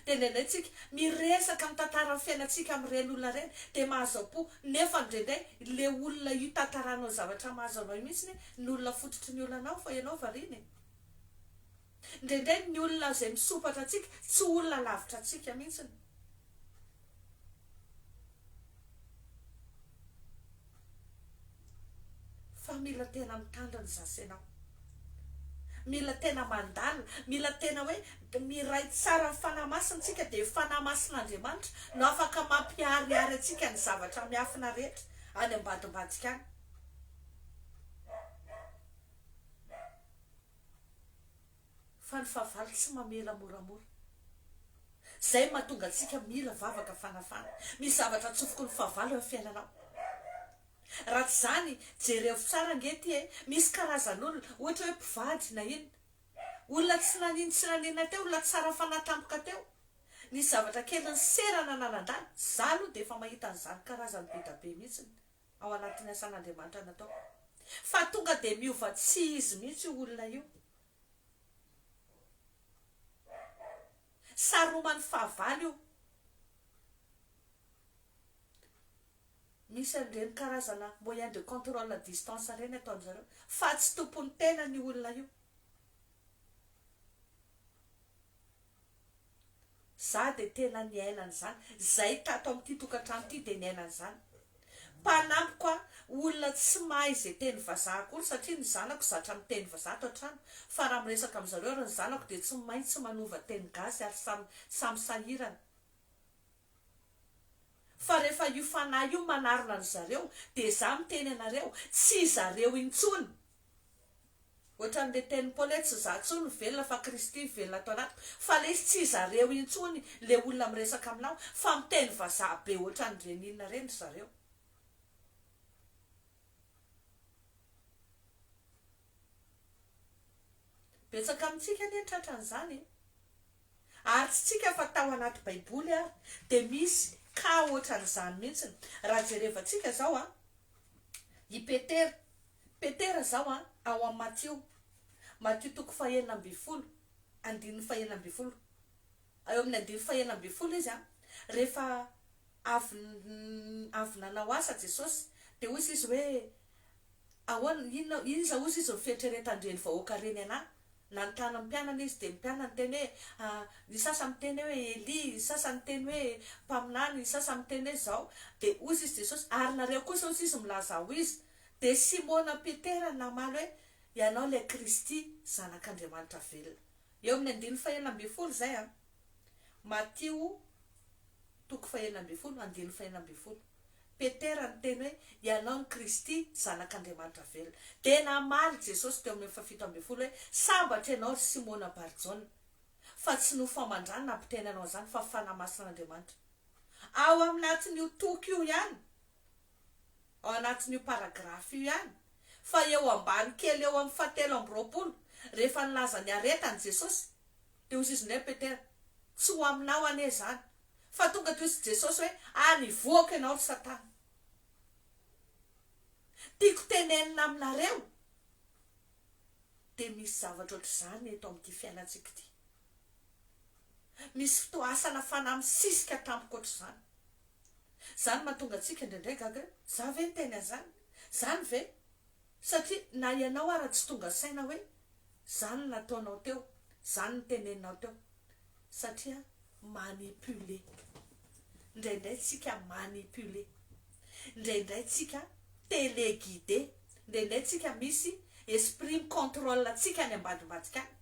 De ndraindraitsika miresaka amin'ny tantaran'ny fiainantsika amin'ireny olona ireny de mahazo-po, nefa ndraindray le olona io tantaranao zavatra mahazo anao mihitsy ny olona fototry ny olonanao fa ianao variny. Ndraindray ny olona izay misopatra antsika tsy olona lavitra antsika mihitsy. Fa mila tena mitandrina zasy ianao, mila tena mandala, mila tena hoe miray tsara ny fanamasintsika de fanamasin'Andriamanitra no afaka mampiariary atsika ny zavatra miafina rehetra any ambadimbadika any. Fa ny fahavalo tsy mamela moramora, zay mahatonga atsika mila vavaka fanafana. Misy zavatra tsofoko ny fahavalo amin'ny fiainanao. Raha tsy zany jereo tsara angety misy karazan'olona ohatra hoe mpivady na ino, olona tsy nanina teo, olona tsara fanatampoka teo, ny zavatra kely ny serana nalandany zalo de efa mahita an'izany karazany be da be mihitsy ao anatin'ny asan'Andriamanitra natao, fa tonga de miova tsy izy mihitsy io olona io. Saroman'ny fahavalo io. Misy an'ireny karazana moyen de contrôle à distance ireny ataon'zareo, fa tsy tompony tena ny olona io. Za de tena niainan'izany, zay tato amin'ity tokantrano ity de niainan'izany. Mpanampy koa olona tsy mahay izay teny vazaha kory, satria ny zanako zatra miteny vazaha ato an-trano, fa raha miresaka amin'izareo ary ny zanako de tsy maintsy manova teny gasy ary samy sahirana. Fa rehefa io fanahy io manarona ny zareo de za miteny anareo tsy zareo intsony. Ohatran'le teny Paoly tsy za intsony velona fa Kristy velona ato anaty, fa le tsy zareo intsony le olona miresaka aminao, fa miteny vazaha be ohatran'ireny inona reny zareo. Betsaka amintsika anie tratran'izany, ary tsy tsika fa tao anaty baiboly ary de misy ka ohatran'izany mihitsy. Raha jerevantsika zao i Petera zao ao amin'ny Matthieu toko 9:20, andininy 9:20, eo amin'ny andiny 9:20 izy rehefa avy nanao asa Jesosy de hozy izy hoe ahoana iza hozy izy mifetrereta-ndreny vahoaka reny ana, nanontany amin'ny mpianana izy de ny mpianana teny hoe ny sasany teny hoe Eli, ny sasany teny hoe mpaminany, ny sasany teny hoe zao. De hozy izy Jesosy ary nareo kosa hozy izy milaza ho izy, de Simona Petera namaly hoe ianao le Kristy zanak'Andriamanitra velona. Eo amin'ny andiny 9:20 zay Matthieu toko 9:20 andiny 9:20, Petera ny teny hoe ianao ny Kristy zanak'Andriamanitra velona. De namaly Jesosy teo amin'ny 7:20 hoe sambatra ianao ry Simona Barjona, fa tsy no famandrany nampiteny anao zany fa fanamasin'Andriamanitra. Ao amin'atin'io toko io ihany, ao anatin'io paragrafy io ihany, fa eo ambany kely eo amin'ny 7:20 rehefa nilaza ny aretany Jesosy de hozy izy ndray Petera tsy ho aminao ane zany, fa tonga de hozy Jesosy hoe nivoaka ianao ry Satana. Tiako tenenina aminareo de misy zavatra ohatr'izany eto amin'ity fiainantsika ity. Misy fotoasana fanamisisika tampoka ohatr'izany. Zany mahatonga antsika ndraindray gaga za ve teny an'izany, zany ve, satria na ianao ara tsy tonga saina hoe zany nataonao teo, zany ny teneninao teo, satria manipule. Ndraindray tsika manipule. Indraindray tsika téléguidé, indraindray tsika misy esprit contrôle atsika any ambadimbadika any.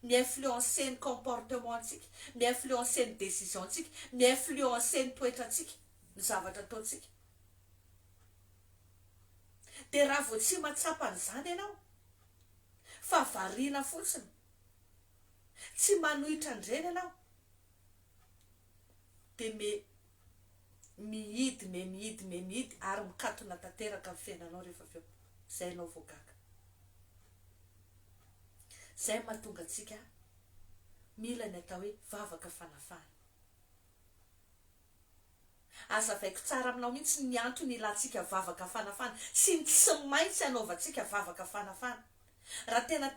Mi-influencer ny comportement antsika, mi-influencer ny décision antsika, mi-influencer ny toetra antsika, ny zavatra ataontsika. Dia raha vao tsy matsapa an'izany ianao, fa variana fotsiny, tsy manohitra andreny ianao, dia mihidy ary mikatona tanteraka amin'ny fiainanao rehefa avy eo. Zay ianao vao gaga. Zay mahatonga antsika mila ny atao hoe vavaka fanafana. Azavaiko tsara aminao mihitsy ny antony ilantsika vavaka fanafana sy tsy maintsy anaovantsika vavaka fanafana. Raha tena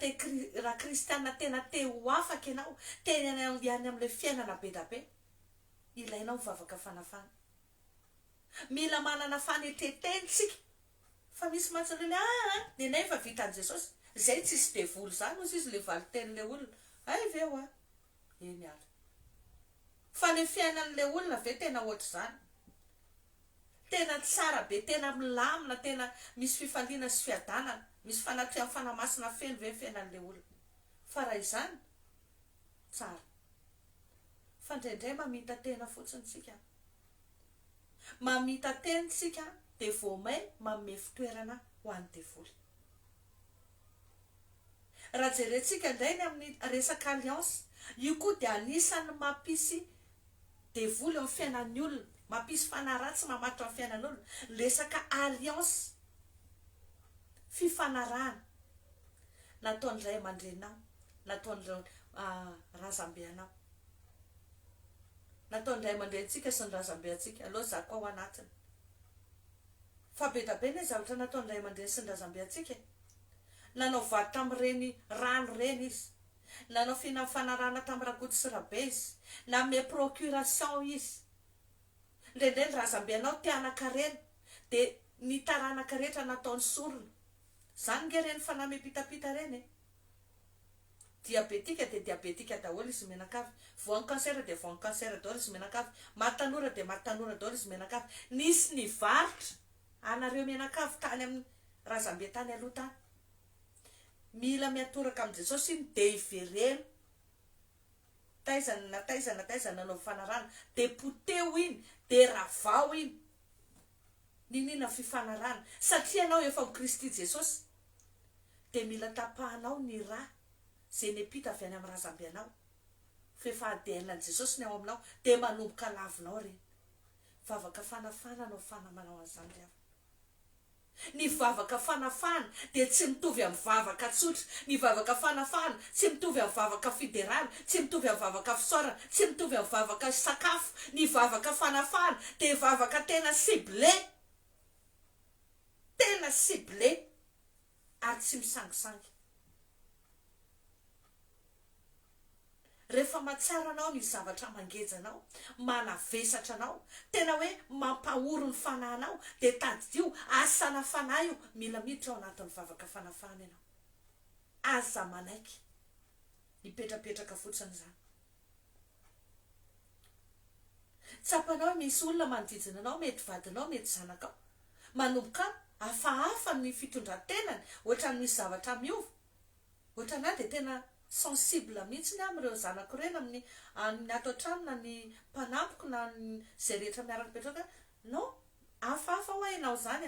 raha kristiana tena te ho afaka ianao, tena ihany amin'ilay fiainana be da be, ilainao vavaka fanafana. Mila manana fanetetensika. Fa misy mantsana ny nefa vitan'i Jesosy, zay tsisy devoly zany ozy izy le valiten'le olona. Ay ve ho eny ary. Fa ny fiainan'le olona ve tena ohatr' zany. Tena tsara be, tena milamina, tena misy fifaliana sy fiadanana, misy fanatrehan'ny fanamasina feno ve fiainan'le olona. Fa raha izany, tsara. Fa indraindray mamita tena fotsiny tsika. Mamita tena tsika dia voamay manome fitoerana ho an'ny devoly. Raha jerentsika indray ny amin'ny resaka alliance, io koa dia anisan'ny mampisy devoly amin'ny fiainan'ny olona, mampisy fanaratsy mamatotra amin'ny fiainan'ny olona. Resaka alliance, fifanarahana, nataon'ny ray aman-drenao, nataon'ireo razambenao, nataon'ny ray aman-drentsika sy ny razambentsika, aloha za koa ao anatiny. Fa be da be ny zavatra nataon'ny ray aman-dreny sy ny razambentsika. Nanao vady tamin'ireny rano reny izy, nanao fanarahana tamin'ny ragoto sy rabe izy, nanome procuration izy. Indraindray ny razambenao te hanan-karena, dia ny taranaka rehetra nataony sorona. Zany nge reny fa namepitapita reny. Diabetika dia diabetika daholo izy menakavy, voan'ny kansera dia voan'ny kansera daholo izy menakavy, matanora dia matanora daholo izy menakavy. Nisy ny varotra anareo menakavy tany amin'ny razambe tany aloha tany. Mila miatoraka amin'i Jesosy iny dia ivereno. Taizana nanao fanarahana, dia poteo iny, dia ravao iny. Ninina fifanarahana. Satria anao efa amin'ny Kristy Jesosy, dia mila tapahanao ny rà zay nepita avy any amin'ny razambenao. Fefahadiainan'i Jesosy ny ao aminao, dia manomboka lavinao reny. Vavaka fanafana no fanamanao an'izany rehefa. Ny vavaka fanafana dia tsy mitovy amin'ny vavaka tsotra. Ny vavaka fanafana tsy mitovy amin'ny vavaka federaly, tsy mitovy amin'ny vavaka fisaorana, tsy mitovy amin'ny vavaka sakafo. Ny vavaka fanafana dia vavaka tena ciblé. Tena ciblé ary tsy misangisangy. Rehefa matsara anao ny zavatra mangejanao, manavesatra anao, tena hoe mampahoro ny fanahinao, dia tadidio asana fanahy io, mila miditra ao anatin'ny vavaka fanafana ianao. Aza manaiky mipetrapetraka fotsiny izany. Tsapanao misy olona manodidina anao, mety vadinao, mety zanakao, manomboka hafahafa ny fitondran-tenany, ohatran'ny misy zavatra miova, ohatranà dia tena sensible mihitsy ny amin'ireo zanako ireny amin'ny ato an-trano na ny mpanampiko na zay rehetra miaraka petraka. No, hafahafa ho ianao zany,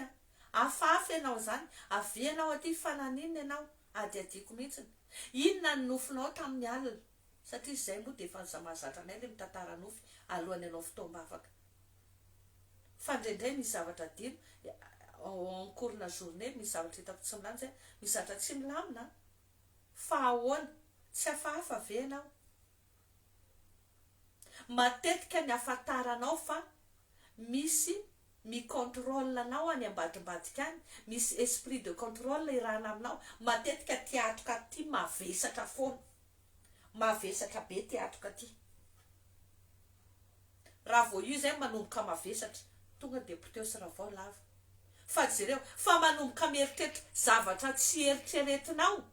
hafahafa ianao zany, avy ianao aty fananinina ianao, adiadiko mihitsiny. Inona ny nofinao tamin'ny alina? Satria izay moa dia efa mahazatra anay ilay mitantara nofy alohan'ny ianao fotoam-bavaka. Fa indraindray misy zavatra dino, en cours na journée misy zavatra hitako tsy milanja, misy zavatra tsy milamina, fa ahoana? Tsy hafahafa ve ianao? Matetika ny afantaranao fa misy micontrôle anao any ambadimbadika any, misy esprit de contrôle irahana aminao. Matetika tiatroka ty mavesatra foana, mavesatra be tiatroka ty. Raha vao io zay manomboka mavesatra, tonga dia poteo sy ravao lava. Fa jereo, fa manomboka mieritreritra zavatra tsy eritreretinao,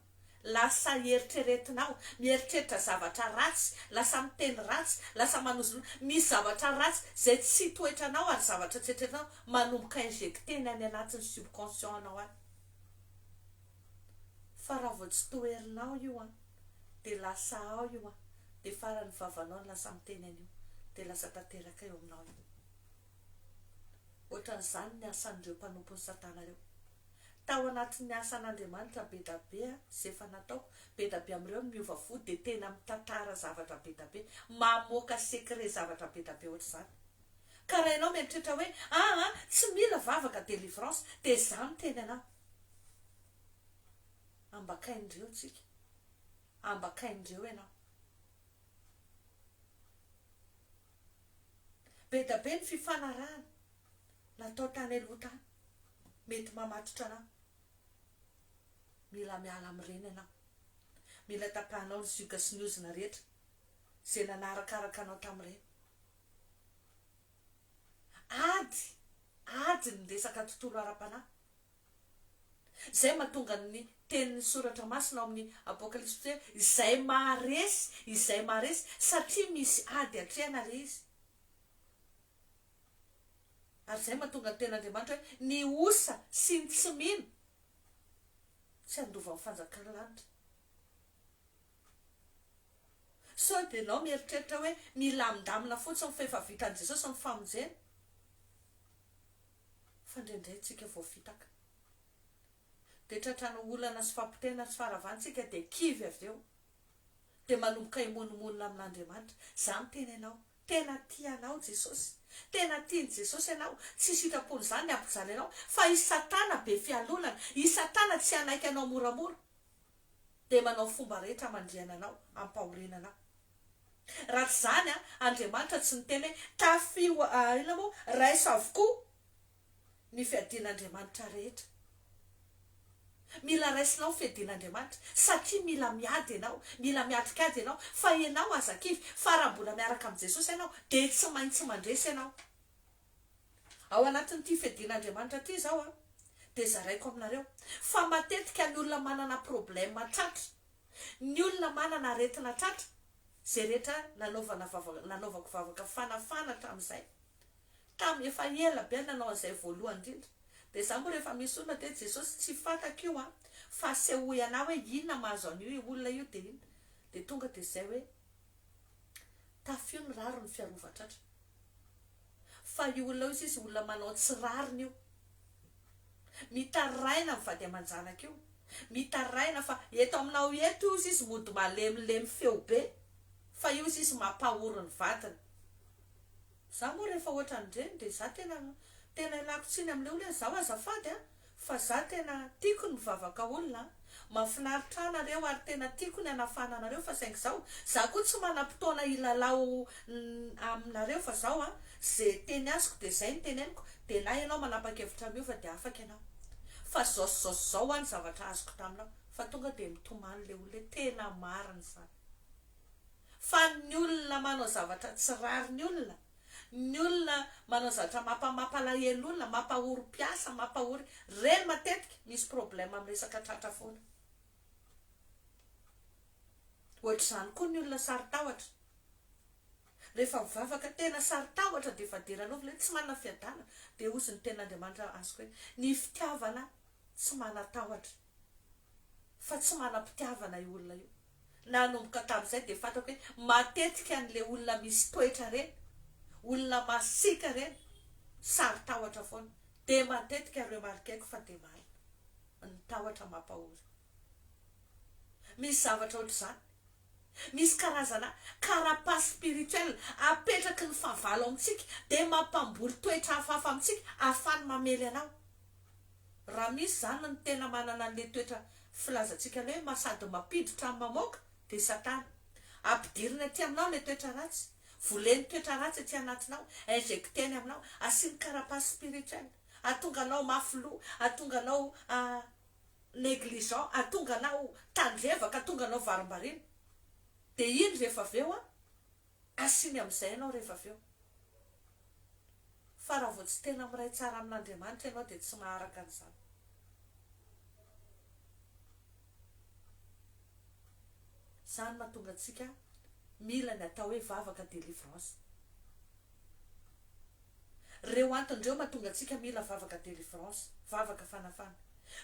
lasa eritreretinao, mieritreritra zavatra ratsy, lasa miteny ratsy, lasa manozolo, misy zavatra ratsy zay tsy toetranao ary zavatra tsy eritreretinao manomboka injecteny any anatin'ny subconscient anao any. Fa raha vao tsy toerinao io de lasa ao io de farany vavanao lasa miteny an'io de lasa tanteraka eo aminao io. Ohatran'izany ny asan'ireo mpanompo ny satana reo. Tao anatin'ny asan'Andriamanitra be da be zay efa nataoko, be da be amin'ireo miova fo de tena mitantara zavatra be da be, mamoaka secret zavatra be da be ohatr'izany. Ka raha ianao mieritreritra hoe tsy mila vavaka délivrance de za miteny anao. Ambakaindreo tsika, ambakaindreo ianao. Be da be ny fifanarahana natao tany aloha tany mety mamatotra anao. Mila miala amin'ireny ianao, mila tapahanao ny zioka sy ny ozina rehetra zay nanarakaraka anao tamin'ireny. Ady ny resaka tontolo ara-panahy. Zay mahatonga ny tenin'ny soratra masina ao amin'ny Apokalipsy hoe izay maharesy satria misy ady atrehana le izy. Ary zay mahatonga ny ten'Andriamanitra hoe ny osa sy ny tsy mino tsy andova amin'ny fanjakana lanitra. So de nao mieritreritra hoe milamindamina fotsiny fa efa vitan'i Jesosy ny famonjena. Fa indraindray tsika vao vitaka de tratrano olana sy fampitena sy faravantsika de kivy avy eo de manomboka imonomonina amin'Andriamanitra. Za miteny anao, tena tianao Jesosy, tena tiany Jesosy ianao, tsy sitrapony zany ny ampijaly anao, fa i Satana be fialolana, i Satana tsy anaiky anao moramora de manao fomba rehetra mandriana anao, ampahoriana anao. Raha tsy zany Andriamanitra tsy niteny hoe tafio ina moa raisa avokoa ny fiadin'Andriamanitra rehetra. Mila raisinao fiadin'Andriamanitra satria mila miady ianao, mila miatrikady ianao, fa ianao azakivy fa raha mbola miaraka amin'ny Jesosy ianao de tsy maintsy mandresy ianao. Ao anatin'ity fiadin'Andriamanitra ty zao de zaraiko aminareo fa matetika ny olona manana problème tratra, ny olona manana aretina tratra, zay rehetra nanaovako vavaka fanafana tamin'izay, tamin'ny efa ela be nanao an'izay voalohany indrindra. De za moa rehefa misy olona de Jesosy tsy fatako io fa sehoy anao hoe inona mahazo an'io olona io de ina de tonga de zay hoe tafio ny raro ny fiarovatratra. Fa io olona io izy olona manao tsy rariny io, mitaraina mivady aman-janaka io, mitaraina fa eto aminao eto izy mody malemilemy feo be, fa io izy mampahory ny vatiny. Za moa rehefa ohatra andreny de za tena ilako tsiny amin'ilay olona zaho azafady fa za tena tiako ny vavaka olona, mahafinaritra anareo ary tena tiako ny anafana anareo fa saingy za koa tsy manam-potoana ilalao aminareo fa zao zay teny azoko de zay ny teneniko de na ianao manapa-kevitra miova de afaka ianao, fa zao any zavatra azoko taminao. Fa tonga de mitomany le olona tena mariny zany. Fa ny olona manao zavatra tsy rary ny olona, ny olona manao zavatra mampalahelo olona, mampahory piasa, mampahory reny matetika misy problème amin'ny resaka tratra foana. Ohatr'izany koa ny olona saritahotra, rehefa mivavaka tena saritahotra de efa diran'ovy tsy manana fiadana de ozy ny ten'Andriamanitra azoko hoe ny fitiavana tsy manatahotra fa tsy manam-pitiavana io olona io. Nanomboka tamin'izay de fatako hoe matetika an'le olona misy toetra reny, olona masika reny, saritahotra foana de matetika reo marikaiko fa de marina ny tahotra mampahory. Misy zavatra ohatr'izany, misy karazana carapace spirituel apetraky ny favalo amintsika de mampamboly toetra hafahafa amintsika ahafany mamely anao. Raha misy zany ny tena manana an'le toetra filazantsika hoe masady mampiditra amin'ny mamoaka de Satana. Ampidiriny aty aminao le toetra ratsy, voleny toetra ratsy aty anatinao, injecteny aminao, asiny carapace spirituel, atonga anao mafiloa, atonga anao négligent, atonga anao tandrevaka, atonga anao varimbarina. De iny rehefa aveo asiny amin'izay ianao rehefa aveo. Fa raha vao tsy tena miray tsara amin'Andriamanitra ianao de tsy maharaka an'izany. zany mahatonga antsika mila ny atao hoe vavaka délivrance. Reo anton'ireo mahatonga antsika mila vavaka délivrance, vavaka fanafana.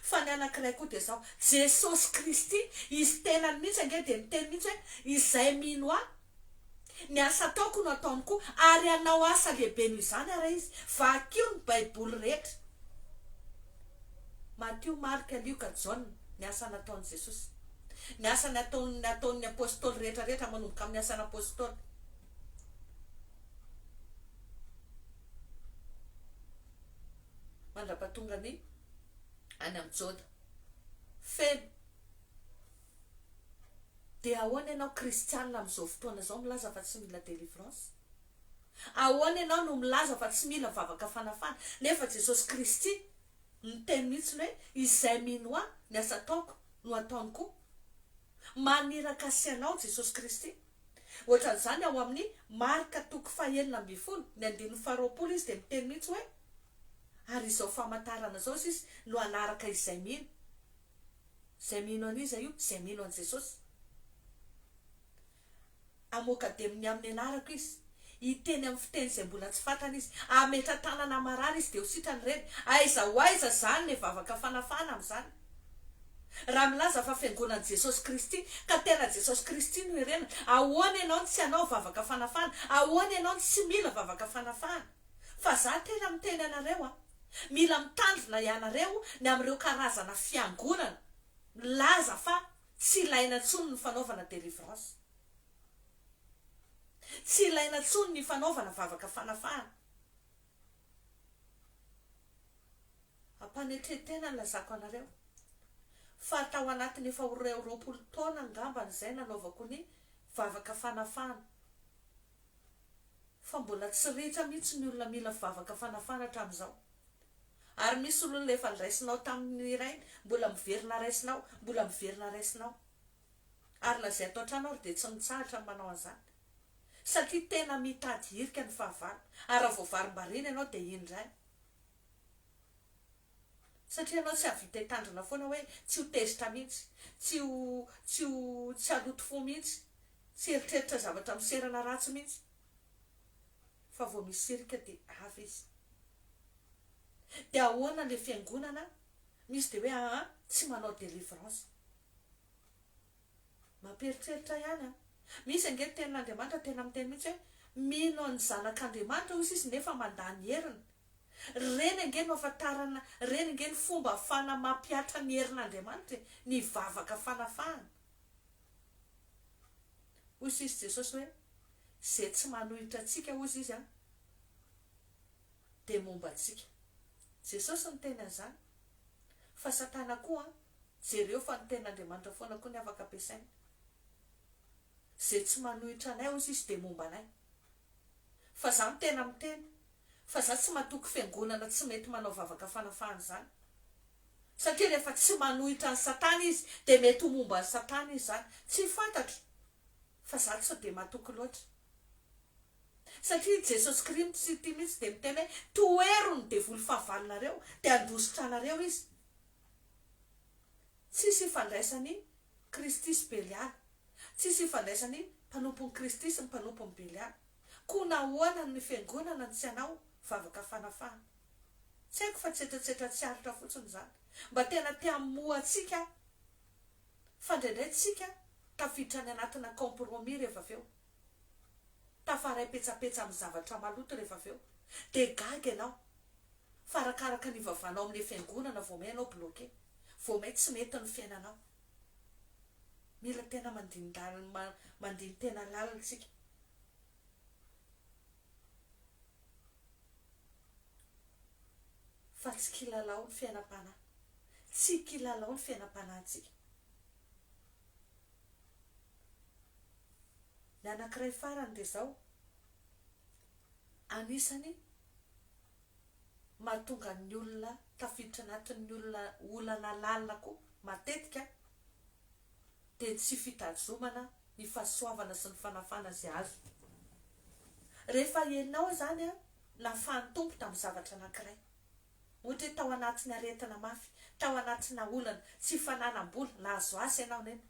Fa ny anankiray koa dia zao, Jesosy Kristy, izy tenany mihitsy ange dia miteny mihitsy hoe izay mino ahy ny asa ataoko no ataony koa, ary anao asa lehibe noho izany ara izy. Vakio ny baiboly rehetra, Matthieu, Marka, Luka, John, ny asa nataony Jesosy, ny asa nataony apôstôly rehetrarehetra manomboka amin'ny asan'ny apôstôly. Mandrapatonga ny any amin'ny Jôda feno. Dia ahoana ianao kristianina amin'izao fotoana zao milaza fa tsy mila délivrance? Ahoana ianao no milaza fa tsy mila vavaka fanafana? Nefa Jesosy Kristy miteny mihitsy hoe izay mino ahy ny asa ataoko no ataony koa. Maniraka sy anao Jesosy Kristy. Ohatran'izany ao amin'ny Marka 9:20, ny 9:20 izy dia miteny mihitsy hoe ary izao famantarana zao izy no anaraka izay mino. Izay mino an'iza io? Izay mino an Jesosy. Amoaka demony amin'ny anarako izy, iteny amin'ny fiteny izay mbola tsy fantany izy, ametra tanana marary izy dia ho sitrany reny. Aiza ho aiza zany ny vavaka fanafana amin'izany. Raha milaza fa fiangonan'i Jesosy Kristy, ka tena Jesosy Kristy no irena, ahoana ianao tsy hanao vavaka fanafana? Ahoana ianao tsy mila vavaka fanafana? Fa za tena miteny anareo mila mitandrina ianareo ny amin'ireo karazana fiangonana milaza fa tsy ilaina intsony ny fanaovana délivrance, tsy ilaina intsony ny fanaovana vavaka fanafana. Ampanetretena ny lazako anareo fa tao anatin'ny efa 20 taona angambany izay nanaovako ny vavaka fanafana, fa mbola tsy rehetra mihitsy ny olona mila vavaka fanafana hatramin'izao. Ary misy olona efa niraisinao tamin'ny iray, mbola miverina raisinao, mbola miverina raisinao. Ary lazay atao an-tranao dia tsy mitsahatra manao an'izany, satria tena mitady hirika ny fahavalo. Ary voavarim-barina ianao dia indray, satria ianao tsy havita hitandrina foana hoe tsy ho tezitra mihitsy, tsy haloto fo mihitsy, tsy eritreritra zavatra miserana ratsy mihitsy, fa vao misy hirika dia avy izy. Dia ahoana le fiangonana misy dia hoe tsy manao délivrance? Mamperitreritra ihany. Misy ange tenin'Andriamanitra tena miteny mihitsy hoe mino ny zanak'Andriamanitra hozy izy nefa mandany herina. Reny ange no afantarana, reny ange ny fomba ahafahana mampiatra ny herin'Andriamanitra, ny vavaka fanafahana. Hozy izy Jesosy hoe zay tsy manohitra antsika hozy izy dia momba antsika. Jesosy ny teny an'izany. Fa Satana koa jereo fa ny tenin'Andriamanitra foana koa ny afaka ampiasaina. Zay tsy manohitra anay hozy izy dia momba anay. Fa za mitena miteny fa za tsy matoky fiangonana tsy mety manao vavaka fanafahana izany, satria rehefa tsy manohitra ny Satana izy dia mety ho momba ny Satana izy zany. Tsy fantatra fa za tsy dia matoky loatra, satria Jesosy Kristy mihitsy dia miteny hoe toero ny devoly fahavalonareo dia andositra anareo izy. Tsisy ifandraisany Kristy sy Beliala, tsisy ifandraisany mpanompon'ny Kristy sy ny mpanompon'ny Beliala. Koa nahoana ny fiangonana tsy hanao vavaka fanafahana? Tsy haiko fa tsetratsetra tsy aritra fotsiny zany. Mba tena te-hamoha antsika fa indraindray tsika tafiditra ny anatina compromis rehefa avy eo, tafaray petsapetsa amin'ny zavatra maloto rehefa avy eo, dia gaga ianao. Fa arakaraka ny vavanao amin'ny fiangonana vao may ianao bloqué, vao may tsy mety ny fiainanao. Mila tena mandiny tena lalina tsika. Fa tsy kilalao ny fiainam-panahy, tsy kilalao ny fiainam-panahintsika. Ny anankiray farany dia zao, anisany mahatonga ny olona tafiditra anatin'ny olana lalina koa matetika dia tsy fitazomana ny fahasoavana sy ny fanafana izay azo. Rehefa ianao zany nafahan'ny tompo tamin'ny zavatra anankiray, ohatra hoe tao anatin'ny aretina mafy, tao anatina olana tsy fananam-bola, nahazo asa ianao nena.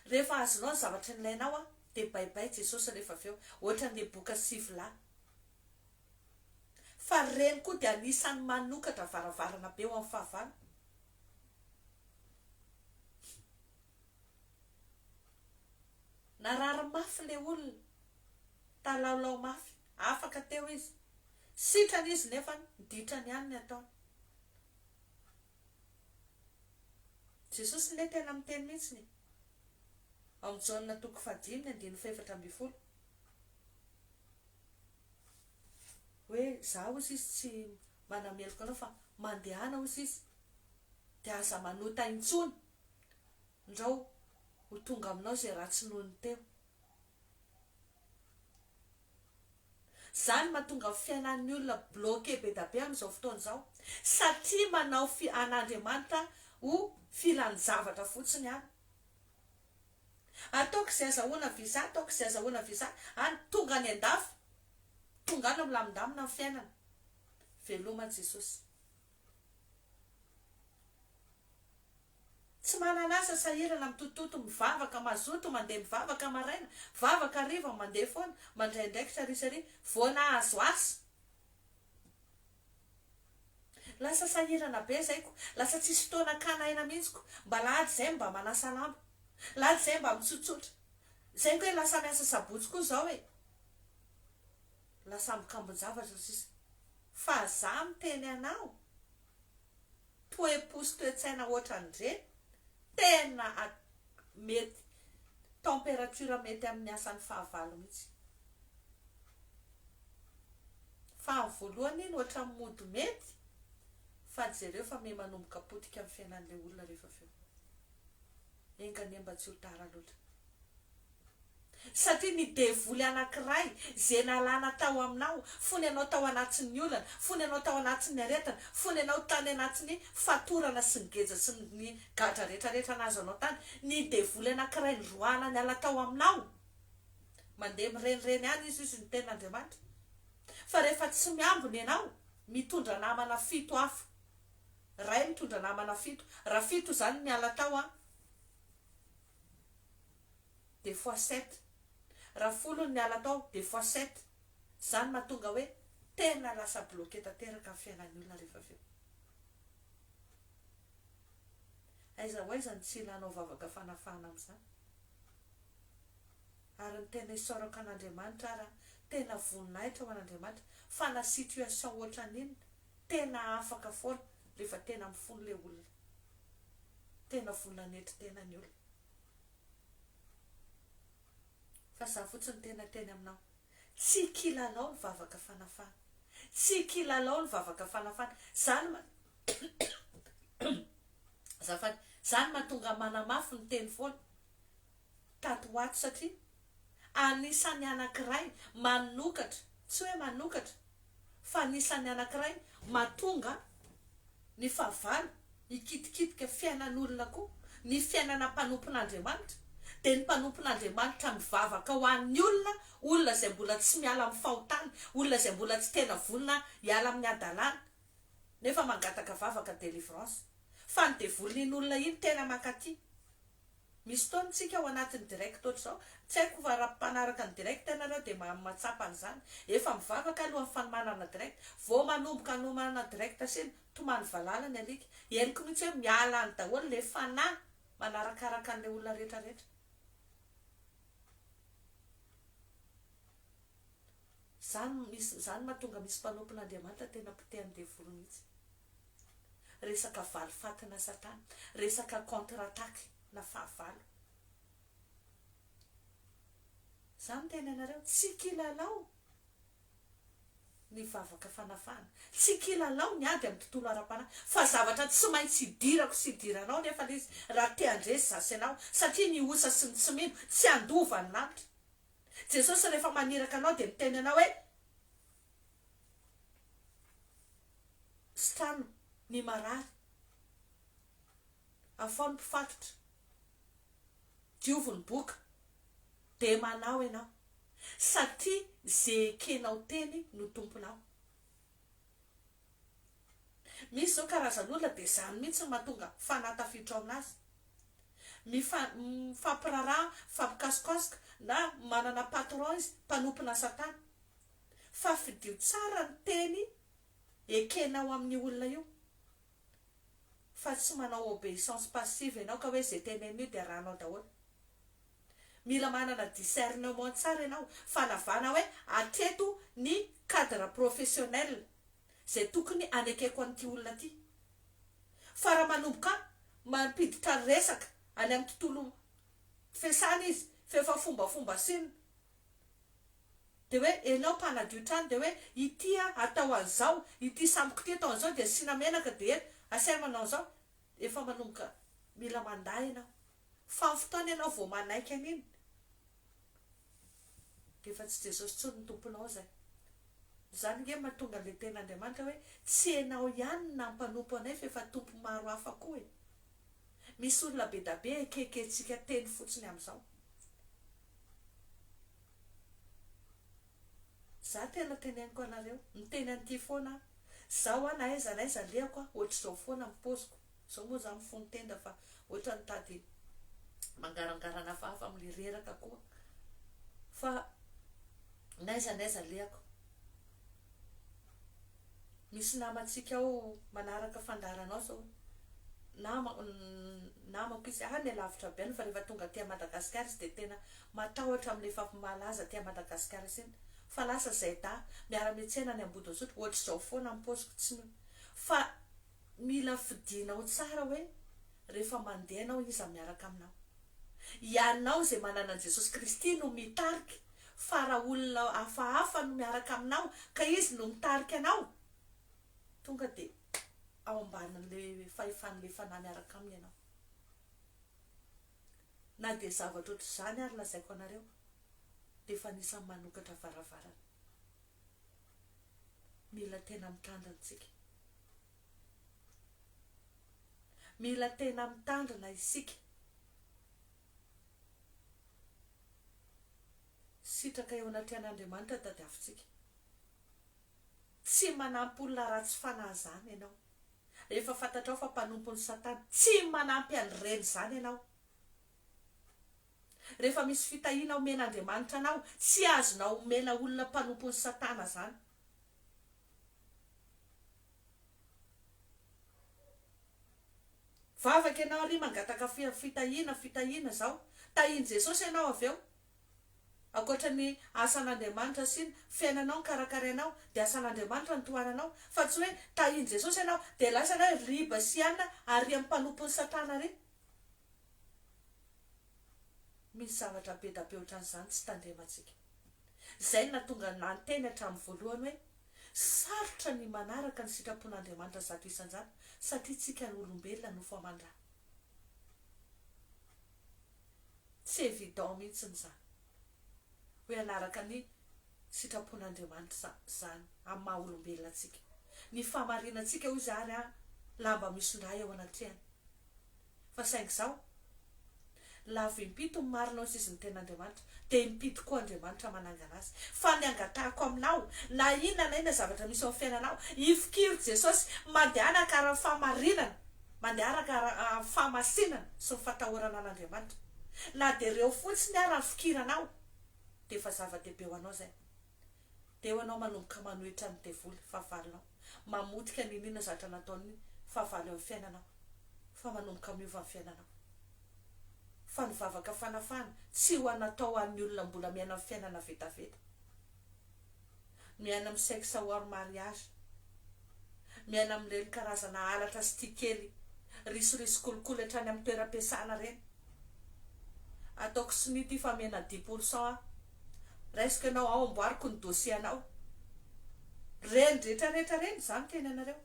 rehefa azonao ny zavatra nilainao a de baibay Jesosy rehefa aveo ohatran'le boka sivila fa reny koa de anisan'ny manokatra varavarana be ho amin'ny fahavalo. Narary mafy le olona talaolao mafy afaka teo izy sitrany izy nefa ditrany ihany ny atao. Jesosy le tena miteny mihitsiny amin'ny Jaona 5:7 hoe zaho ozy izy tsy manameloko anao fa mandehana ozy izy de aza manota intsony ndrao ho tonga aminao zay ratsy nohony teo. Zany mahatonga fiainan'ny olona bloqué be da be amin'izao fotoana zao satria manao an'Andriamanitra ho filany zavatra fotsiny any. Ataoko izay azahoana visa, ataoko izay azahoana visa, any tonga any an-dafy, tonga any milamindamina ny fiainana. Velomany Jesosy. Tsy mananasa sahirana mitototo mivavaka mazoto mandeha mivavaka maraina, vavaka hariva mandeha foana, mandraindraikitra risary voana azoaso. Lasa sahirana be zaiko, lasa tsisy fotoana kanaina mihitsiko, mba lahady zay mba manasa lamba, lahady zay mba mitsotsotra. Zay koa hoe lasa miasa sabotsy koa zao e. Lasa mikambon-javatra sisa. Fa za miteny anao, toe-posy toe-tsaina ohatran'ireny, tena mety température mety amin'ny asan'ny fahavalo mihitsy. Fa amin'ny voalohany iny ohatra mody mety, fa jereo fa me manomboka potika amin'ny fiainan'le olona rehefa feo. Engany mba tsy ho tara loatra. Satria ny devoly anankiray zay nalana tao aminao, fony anao tao anatin'ny olana, fony anao tao anatin'ny aretana, fony anao tany anatin'ny fatorana sy ny geja sy ny gadra rehetrarehetra nazo anao tany, ny devoly anankiray ny roana ny ala tao aminao. Mandeha mirenireny any izy ny ten'Andriamanitra. Fa rehefa tsy miambony ianao, mitondra namana 7 hafa. Ray mitondra namana 7, raha 7 zany ny ala tao a, de fois 7. Raha 10 ny ala tao de fois 7. Zany mahatonga hoe tena lasa bloqué tanteraka amin'ny fiainan'ny olona rehefa aveo. Aiza ho aiza ny tsy ilanao vavaka fanafana amin'izany. Ary ny tena isaorako an'Andriamanitra ara tena voninahitra ho an'Andriamanitra fa na situation ohatran'iny tena afaka foana rehefa tena mifono le olona. Tena voninahitra tena ny olona. Fa za fotsiny tena teny aminao, tsy kilalao ny vavaka fanafana, tsy kilalao ny vavaka fanafana. Zany mahatonga manamafy ny teny foana tatoato satria anisan'ny anankiray manokatra, tsy hoe manokatra fa anisan'ny anankiray mahatonga ny fahavalo ikitikitika fiainan'olona koa, ny fiainana mpanompon'Andriamanitra. De ny mpanompon'Andriamanitra mivavaka ho an'ny olona zay mbola tsy miala amin'ny fahotana, olona zay mbola tsy tena vonona hiala amin'ny adalana, nefa mangataka vavaka délivrance. Fa ny devolin'iny olona iny tena makaty. Misy fotoana tsika ao anatin'ny direct ohatr' zao, tsy haiko fa raha mpanaraka ny direct ianareo de mahatsapa an'izany. Efa mivavaka aloha amin'ny fanomanana direct, vao manomboka anomanana direct siny tomany valala ny alika. Henoko mihitsy hoe miala any daholo le fanahy manarakaraka an'le olona rehetrarehetra. Zany mahatonga misy mpanompon'Andriamanitra tena potehany devoly mihitsy. Resaka valifatina satana, resaka contre-attaque na fahavalo. Zany tena anareo tsy kilalao ny vavaka fanafana, tsy kilalao ny ady amin'ny tontolo ara-panahy, fa zavatra tsy maintsy idirako sy idiranao nefa le izy raha te handresy zasy anao, satria ny osa sy ny tsimino tsy andova ny lanitra. Jesosy rehefa maniraka anao de miteny anao hoe strano ny marary, afao ny mpifatotra, diovy ny boka, de manao ianao, satria zay ekenao teny no tomponao. Misy zao karazan'olona de zany mihitsy mahatonga fanatafiditra aminazy. mifampirara fampikasokasoka na manana patron izy mpanompona satana fa fidio tsara ny teny ekenao amin'ny olona io fa tsy manao obéissance passive ianao ka hoe zay tenen'io dia rahanao daholo. Mila manana discernement tsara ianao fanavana hoe atreto ny cadre professionnel zay tokony anekeko an'ity olona ty fa raha manomboka mampiditra resaka any amin'ny tontolo fesana izy fefa fombafomba siny de hoe enao mpanadio trano de hoe ity atao an'izao ity samboka ty atao an'izao de sina menaka de asay manao an'izao efa manomboka mila manday ianao fa fotoana ianao vao manaiky an'iny de efa tsy Jesosy tsony ny tomponao zay. Zany nge mahatonga le ten'Andriamanitra hoe tsy enao ihany na mpanompo anay fa efa tompo maro hafa koa e. Misy olona be da be ekeketsika teny fotsiny amin'izao. Za tena teneniko anareo miteny an'ity foana zao na aiza liako ohatr'izao foana mipoziko zao moa za mifono tenda fa ohatra ny tady mangarangarana hafahafa amin'ny reraka koa fa naiza liako. Misy namatsika ao manaraka fandaranao zao namako izy ny lavitra be fa rehefa tonga tia Madagasikara izy de tena matahotra amin'le fampimalaza tia Madagasikara siny fa lasa zay da miara-miantsena ny Ambodisotro ohatr'izao foana mipoziko tsy fa mila fidinao tsara hoe rehefa mandeha anao iza miaraka aminao ianao zay manana Jesosy Kristy no mitariky fa raha olona hafahafa no miaraka aminao ka izy no mitariky anao tonga de ao ambanin'le fahefan'le fanahy miaraka aminy ianao na de zavatra ohatr'izany ary lazaiko anareo de efa nisan'ny manokatra varavarana. Mila tena mitandrina tsika, mila tena mitandrina isika sitraka eo anatrehan'Andriamanitra tadiavintsika tsy manampy olona ratsy fanahy zany ianao rehefa fantatrao fa mpanompo ny Satana tsy manampy an'ireny zany ianao rehefa misy fitahiana omen'Andriamanitra anao tsy azonao omena olona mpanompo ny Satana zany. Vavaka ianao ary mangataka fitahiana zao tahiny Jesosy ianao avy eo akoatra ny asan'Andriamanitra siny fiainanao karakarainao de asan'Andriamanitra ny tohananao fa tsy hoe tahiny Jesosy ianao de lasa na riba sy anna ary amin'ny mpanompo ny Satana re. Misy zavatra be da be ohatran'izany tsy tandremantsika zay natonga nanteny hatramin'ny voalohany hoe sarotra ny manaraka ny sitrapon'Andriamanitra zato isan-jato satria tsika ny olombelona no famandra tsy evident mihitsy zany hoe anaraka ny sitrapon'Andriamanitra zany amin'ny maha olombelona tsika ny famarinantsika hoy zany lamba misondray eo anatrehany fa saingy zao lava impito ny marinao izy ny ten'Andriamanitra de impito koa Andriamanitra manangana azy fa ny angatahako aminao na inona zavatra misy ao fiainanao ifikiro Jesosy mandeha anakara famarinana mandeha anakara famasinana sy ny fatahorana an'Andriamanitra na de reo fotsiny ary fikiranao de efa zava-dehibe ho anao zay de eo anao manomboka manohitra ny devoly fahavalonao mamotika ny inona zavatra nataony fahavalo amin'ny fiainanao fa manomboka miova amin'ny fiainanao fa ny vavaka fanafana tsy ho anatao an'ny olona mbola miaina amin'ny fiainana vetaveta miaina amin'ny sexe hors mariage miaina amin'ireny karazana halatra sy tikely risy kolokolo hatrany amin'ny toeram-piasana reny ataoko sy ny ty fa mena 10% raisiko ianao ao amboariko ny dossier anao reny rehetrarehetra reny zany teny anareo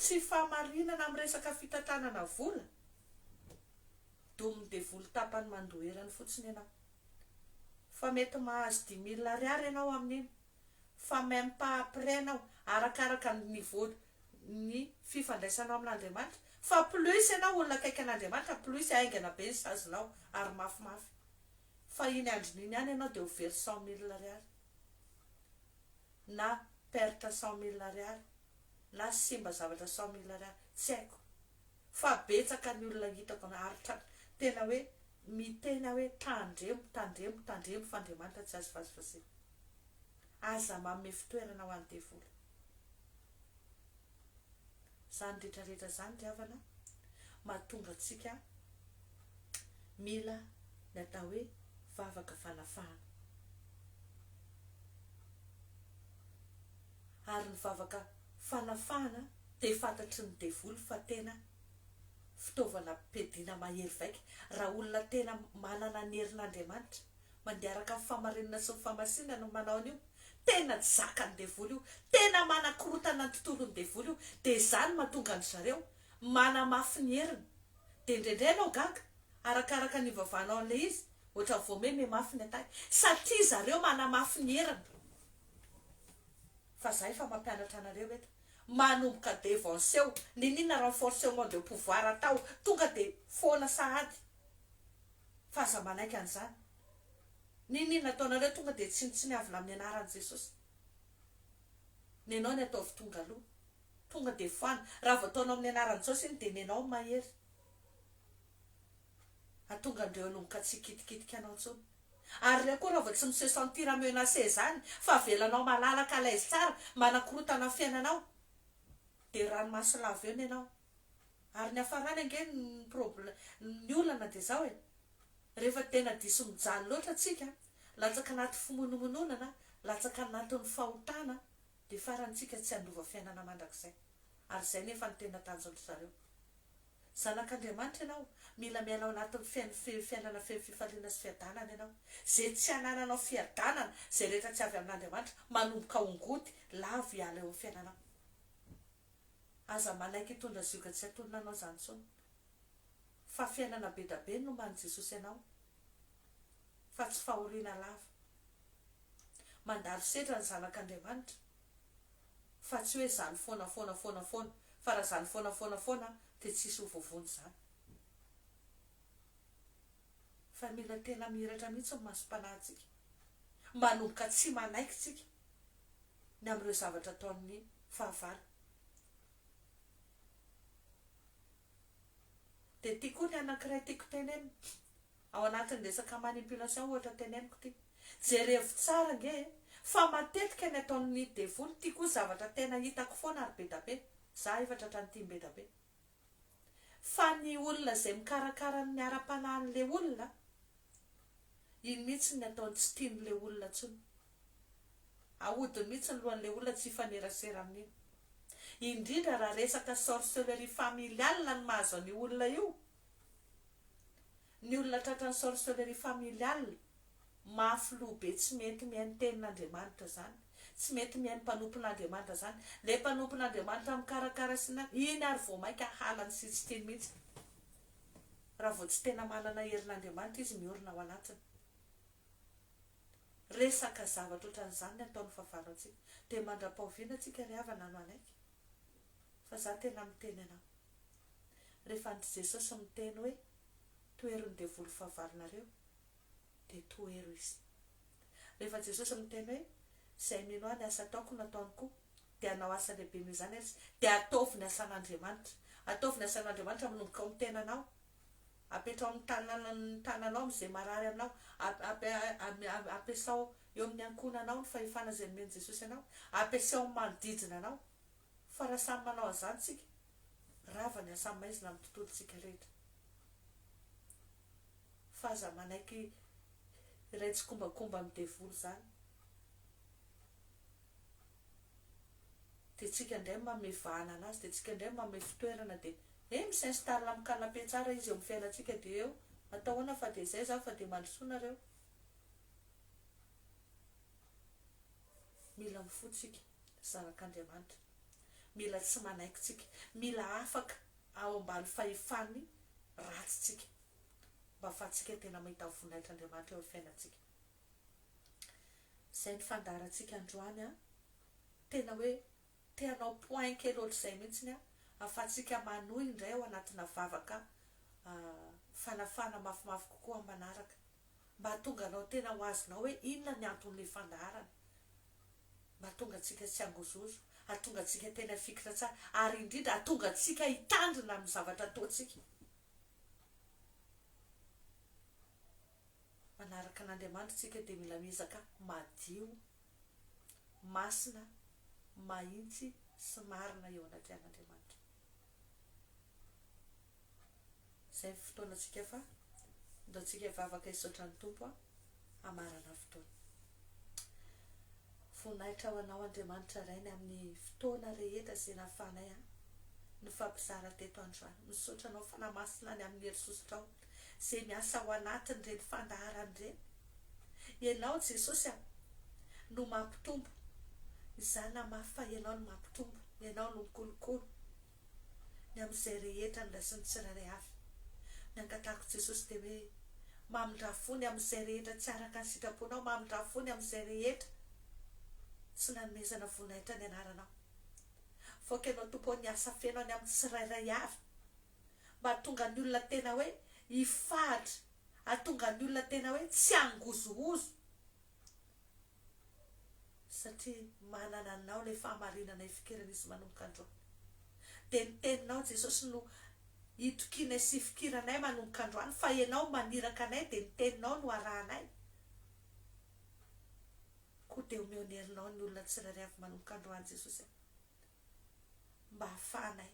tsy famarinana amin'ny resaka fitatranana vola dominy devoly tapany mandoherany fotsiny ianao fa mety mahazo 10 000 ariary ianao amin'iny fa même pas après ianao arakaraka ny niveau ny fifandraisanao amin'Andriamanitra fa plus ianao olona akaiky an'Andriamanitra plus aingana be ny sazonao ary mafimafy fa iny andron'iny ihany ianao de ho very 100 000 ariary na perte 100 000 ariary na simba zavatra samila raha tsy haiko fa betsaka ny olona hitako naharitra tena hoe mitena hoe tandremo fandriamanitra tsy azo fazifazina aza manome fitoerana ho an'ny devoly zany rehetrarehetra zany ry havana mahatonga antsika mila ny atao hoe vavaka fanafahana ary ny vavaka fanafahana dia fantatry ny devoly fa tena fitaovana pedina mahery vaika raha olona tena manana ny herin'Andriamanitra mandiaraka ny famarinana sy ny famasinana no manao an'io tena zaka ny devoly io tena manakorotana ny tontolon'ny devoly io dia izany mahatonga ny zareo manamafy ny heriny dia indraindray anao gaga arakaraka ny vavanao an'ilay izy ohatra voameme mafy ny ataky satria zareo manamafy ny heriny fa zahay fa mampianatra anareo eto manomboka dévanceo ninina renforcement de pouvoir atao tonga dia foana sahady fa aza manaiky an'izany ninina ataonareo tonga dia tsinotsiniavina amin'ny anaran'i Jesosy ny anao ny ataovy tonga aloha tonga dia foana raha vao ataonao amin'ny anaran'i Jesosy iny dia ny anao mahery atonga andreo anomboka tsy kitikitika anao intsony ary le koa raha vao tsy mise sentir menacé zany fa avelanao malalaka alaizy tsara manakorotana ny fiainanao dia ranomasy lava eo ny anao ary ny hafarany ange ny problème ny olana dia zao e rehefa tena diso mijaly loatra atsika latsaka anaty fimonomononana latsaka anatin'ny fahotana dia farantsika tsy andova fiainana mandrakizay ary izay nefa ny tena tanjon'ny zareo zanak'Andriamanitra ianao mila miaina ao anatin'ny fiainana fifaliana sy fiadanana ianao zay tsy hanananao fiadanana zay rehetra tsy avy amin'Andriamanitra manomboka ongody lavo hiala eo amin'ny fiainanao aza manaiky hitondra zioka tsy atononanao zany intsony fa fiainana be da be no many Jesosy ianao fa tsy fahoriana lava mandalo sedra ny zanak'Andriamanitra fa tsy hoe zany foana fa raha zany foana dia tsisy ho vovony zany fa mila tena miratra mihitsy ny masom-panahintsika manomboka tsy manaiky tsika ny amin'ireo zavatra ataon'ny fahavalo dia tia koa ny anankiray tiako tenenina ao anatin'ny resaka manipulation ohatra teneniko ty jerevo tsara nge fa matetika ny ataon'ny devoly tia koa zavatra tena hitako foana ary be da be za efatra tranotiany be da be fa ny olona zay mikarakara ny ara-panahin'le olona iny mihitsy ny ataony tsy tian'le olona ntsony ahodiny mihitsy ny lohan'le olona tsy hifanerasera amin'iny indrindra raha resaka sorcellerie familiale ny mahazo ny olona io ny olona tratrany sorcellerie familiale mafy loha be tsy mety mihaino tenin'Andriamanitra zany tsy mety mihaino mpanompon'Andriamanitra zany le mpanompon'Andriamanitra mikarakara sina iny ary vao mainka halany sy tsy tiany mihitsy raha vao tsy tena manana herin'Andriamanitra izy miorina ao anatiny resaka zavatra ohatran'izany ny ataon'ny fahavalo antsika dia mandra-pahoviana atsika ry havana no anaiky fa za tena miteny anao rehefa ny Jesosy miteny hoe toero ny devoly fahavalonareo dia toero izy rehefa Jesosy miteny hoe izay mino ahy ny asa ataoko nataony koa dia anao asa lehibe noho izany izy dia ataovy ny asan'Andriamanitra ataovy ny asan'Andriamanitra manomboka ao amin'ny tenanao apetrao amin'ny tananao amin'izay marary aminao ampiasao eo amin'ny ankonanao ny fahefana izay nomeny Jesosy ianao ampiasao amin'ny manodidina anao fa raha samy manao an'izany tsika rava ny asa maizina amin'ny tontolontsika rehetra fa aza manaiky raitsy kombakomba amin'ny devoly zany dia tsika indray manome vahana anazy dia tsika indray manome fitoerana dia misinstalle amin'ny canapé tsara izy eo amin'ny fiainantsika dia eo atahoana fa dia izay za fa dia mandrosoanareo mila mifotsika zanak'Andriamanitra mila tsy manaiky tsika mila afaka ao ambany fahefany ratsitsika mba ahafahantsika tena mahita voninahitr'Andriamanitra eo amin'ny fiainantsika izay ny fandaharantsika androany a tena hoe teanao point kely ohatr'izay mihitsiny a ahafahantsika manohy indray ao anatina vavaka fanafana mafimafy kokoa amin'ny manaraka mba tonga anao tena ho azonao hoe inona ny anton'le fandaharana mba tonga antsika tsy angozozo ahatonga antsika tena fikitra tsara ary indrindra ahatonga antsika hitandrina amin'ny zavatra ataontsika. Manaraka an'Andriamanitra tsika dia mila miezaka madio, masina, mahitsy sy marina eo anaty an'Andriamanitra. Izay fotoanantsika fa ndao tsika vavaka hisaotra ny tompo hamarana fotoana. Voninahitra ho anao Andriamanitra rainy amin'ny fotoana rehetra izay nahafahanay ny fampizara teto androany. Misaotra anao fanahy-masina any amin'ny herinsosotrao izay miasa ao anatiny ireny fandaharany ireny. Ianao Jesosy no mampitombo, izany mafy fa ianao no mampitombo, ianao no mikolokolo ny amin'izay rehetra ny raisiny tsirairay avy. Ny angatahako Jesosy dia hoe mamindrafony amin'izay rehetra tsy araka ny sitraponao, mamindrafony amin'izay rehetra tsy nanomezana voninahitra ny anaranao. Voaka ianao tompo ny asa fenao any amin'ny tsirairay avy, mba hatonga ny olona tena hoe hifahatra, hatonga ny olona tena hoe tsy hangozogozo, satria manana anao ilay fahamarinana ifikirana izy manomboka androany. Dia ny teninao Jesosy no hitokiana sy fikiranay manomboka androany, fa ianao maniraka anay dia ny teninao no arahanay. Koa dia omeo ny herinao ny olona tsirairay avy manomboka androany Jesosy, mba hahafahanay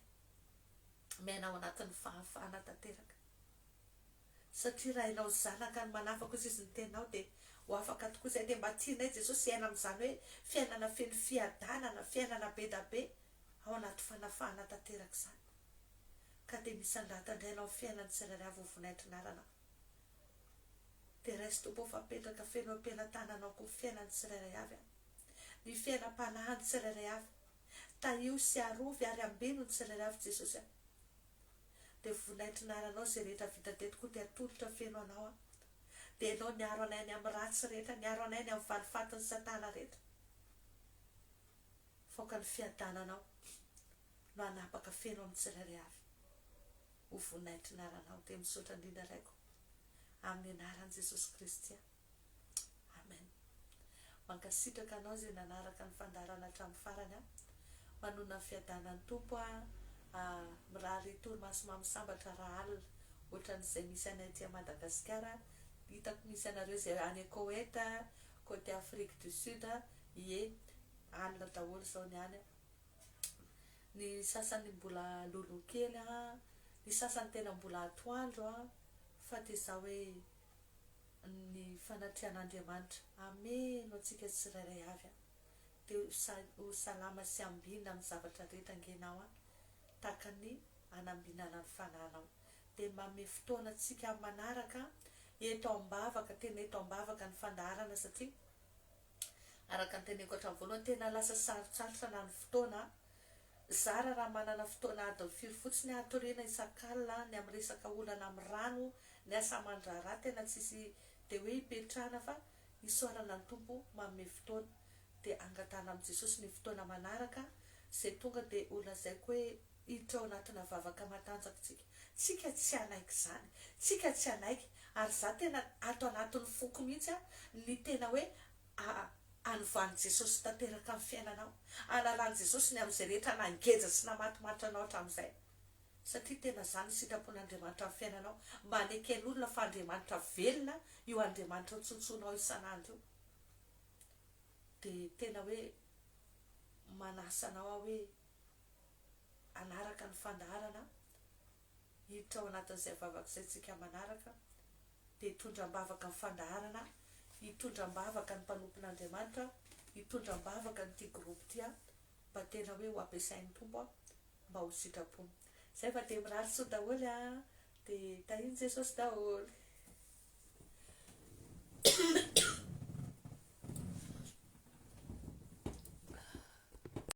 miainao anatin'ny fahafahana tanteraka. Satria raha ianao zanaka ny manafaka izy ny teninao dia ho afaka tokoa izay. Dia mba tianay Jesosy hiaina amin'izany hoe fiainana feno fiadanana, fiainana be da be ao anaty fanafahana tanteraka izany. Ka dia misandratan-drainao fiainany tsirairay avy ho voninahitra ny aranao. Dia raisy tompo fapetraka feno am-pianan-tananao koa fiainany tsirairay avy, ny fiainam-panahiny tsirairay avy, tahio sy arovy ary ambeno ny tsirairay avy Jesosy. Dia voninahitra ny aranao izay rehetra vita teto koa dia atolotra feno anao, dia ianao niaro anay any amin'ny ratsy rehetra, niaro anay any amin'ny valifatiny Satana rehetra. Voaka ny fiadananao no hanapaka feno amin'ny tsirairay avy ho voninahitra ny aranao. Dia misaotra indrindra raiko amin'ny anaran'i Jesosy Kristy. Amen. Mankasitraka anao izay nanaraka ny fandaharana hatramin'ny farany, manona ny fiadanan'ny tompo mirary toromaso mamosambatra raha alina ohatran'izay misy anay aty Madagasikara. Hitako misy anareo izay any Koweït, côté Afrique du Sud, ie alina daholo izao ny any. Ny sasany mbola lolo kely, ny sasany tena mbola atoandro, fa dia izao hoe ny fanatrian'Andriamanitra ameno antsika tsirairay avy. Dia ho salama sy ambina amin'ny zavatra rehetra angenao tahaka ny hanambinana ny fanahinao. Dia manome fotoana antsika manaraka eto am-bavaka, tena eto am-bavaka ny fandaharana, satria araka ny teneniko hatramin'ny voalohany tena lasa sarotsarotra na ny fotoana. Zara raha manana fotoana adiny firy fotsiny atoriana isan-kalina ny amin'ny resaka olana amin'ny rano, ny asa aman-draharaha tena tsisy dia hoe hipetrahana, fa hisaorana ny tompo manome fotoana. Dia angatana amin'i Jesosy ny fotoana manaraka izay tonga dia ho lazaiko hoe hiditra ao anatina vavaka matanjaka tsika. Tsika tsy hanaiky izany, tsika tsy hanaiky, ary za tena ato anatin'ny foko mihitsy ny tena hoe anovany Jesosy tanteraka amin'ny fiainanao, analany Jesosy ny amin'izay rehetra nangeja sy namatimatitra anao hatramin'izay. Satria tena izany sitrapon'Andriamanitra amin'ny fiainanao, mba haneken'ny olona fa Andriamanitra velona io Andriamanitra tsontsonao isan'andro io. Dia tena hoe manasa anao hoe anaraka ny fandaharana, hiditra ao anatin'izay vavaka izay tsika manaraka, dia hitondram-bavaka ny fandaharana, hitondram-bavaka ny mpanompon'Andriamanitra, hitondram-bavaka nyity groupe ty, mba tena hoe ho ampiasain'ny tompo mba ho sitrapony. Izay fa dia mirary soa daholo dia tahiny Jesosy daholo.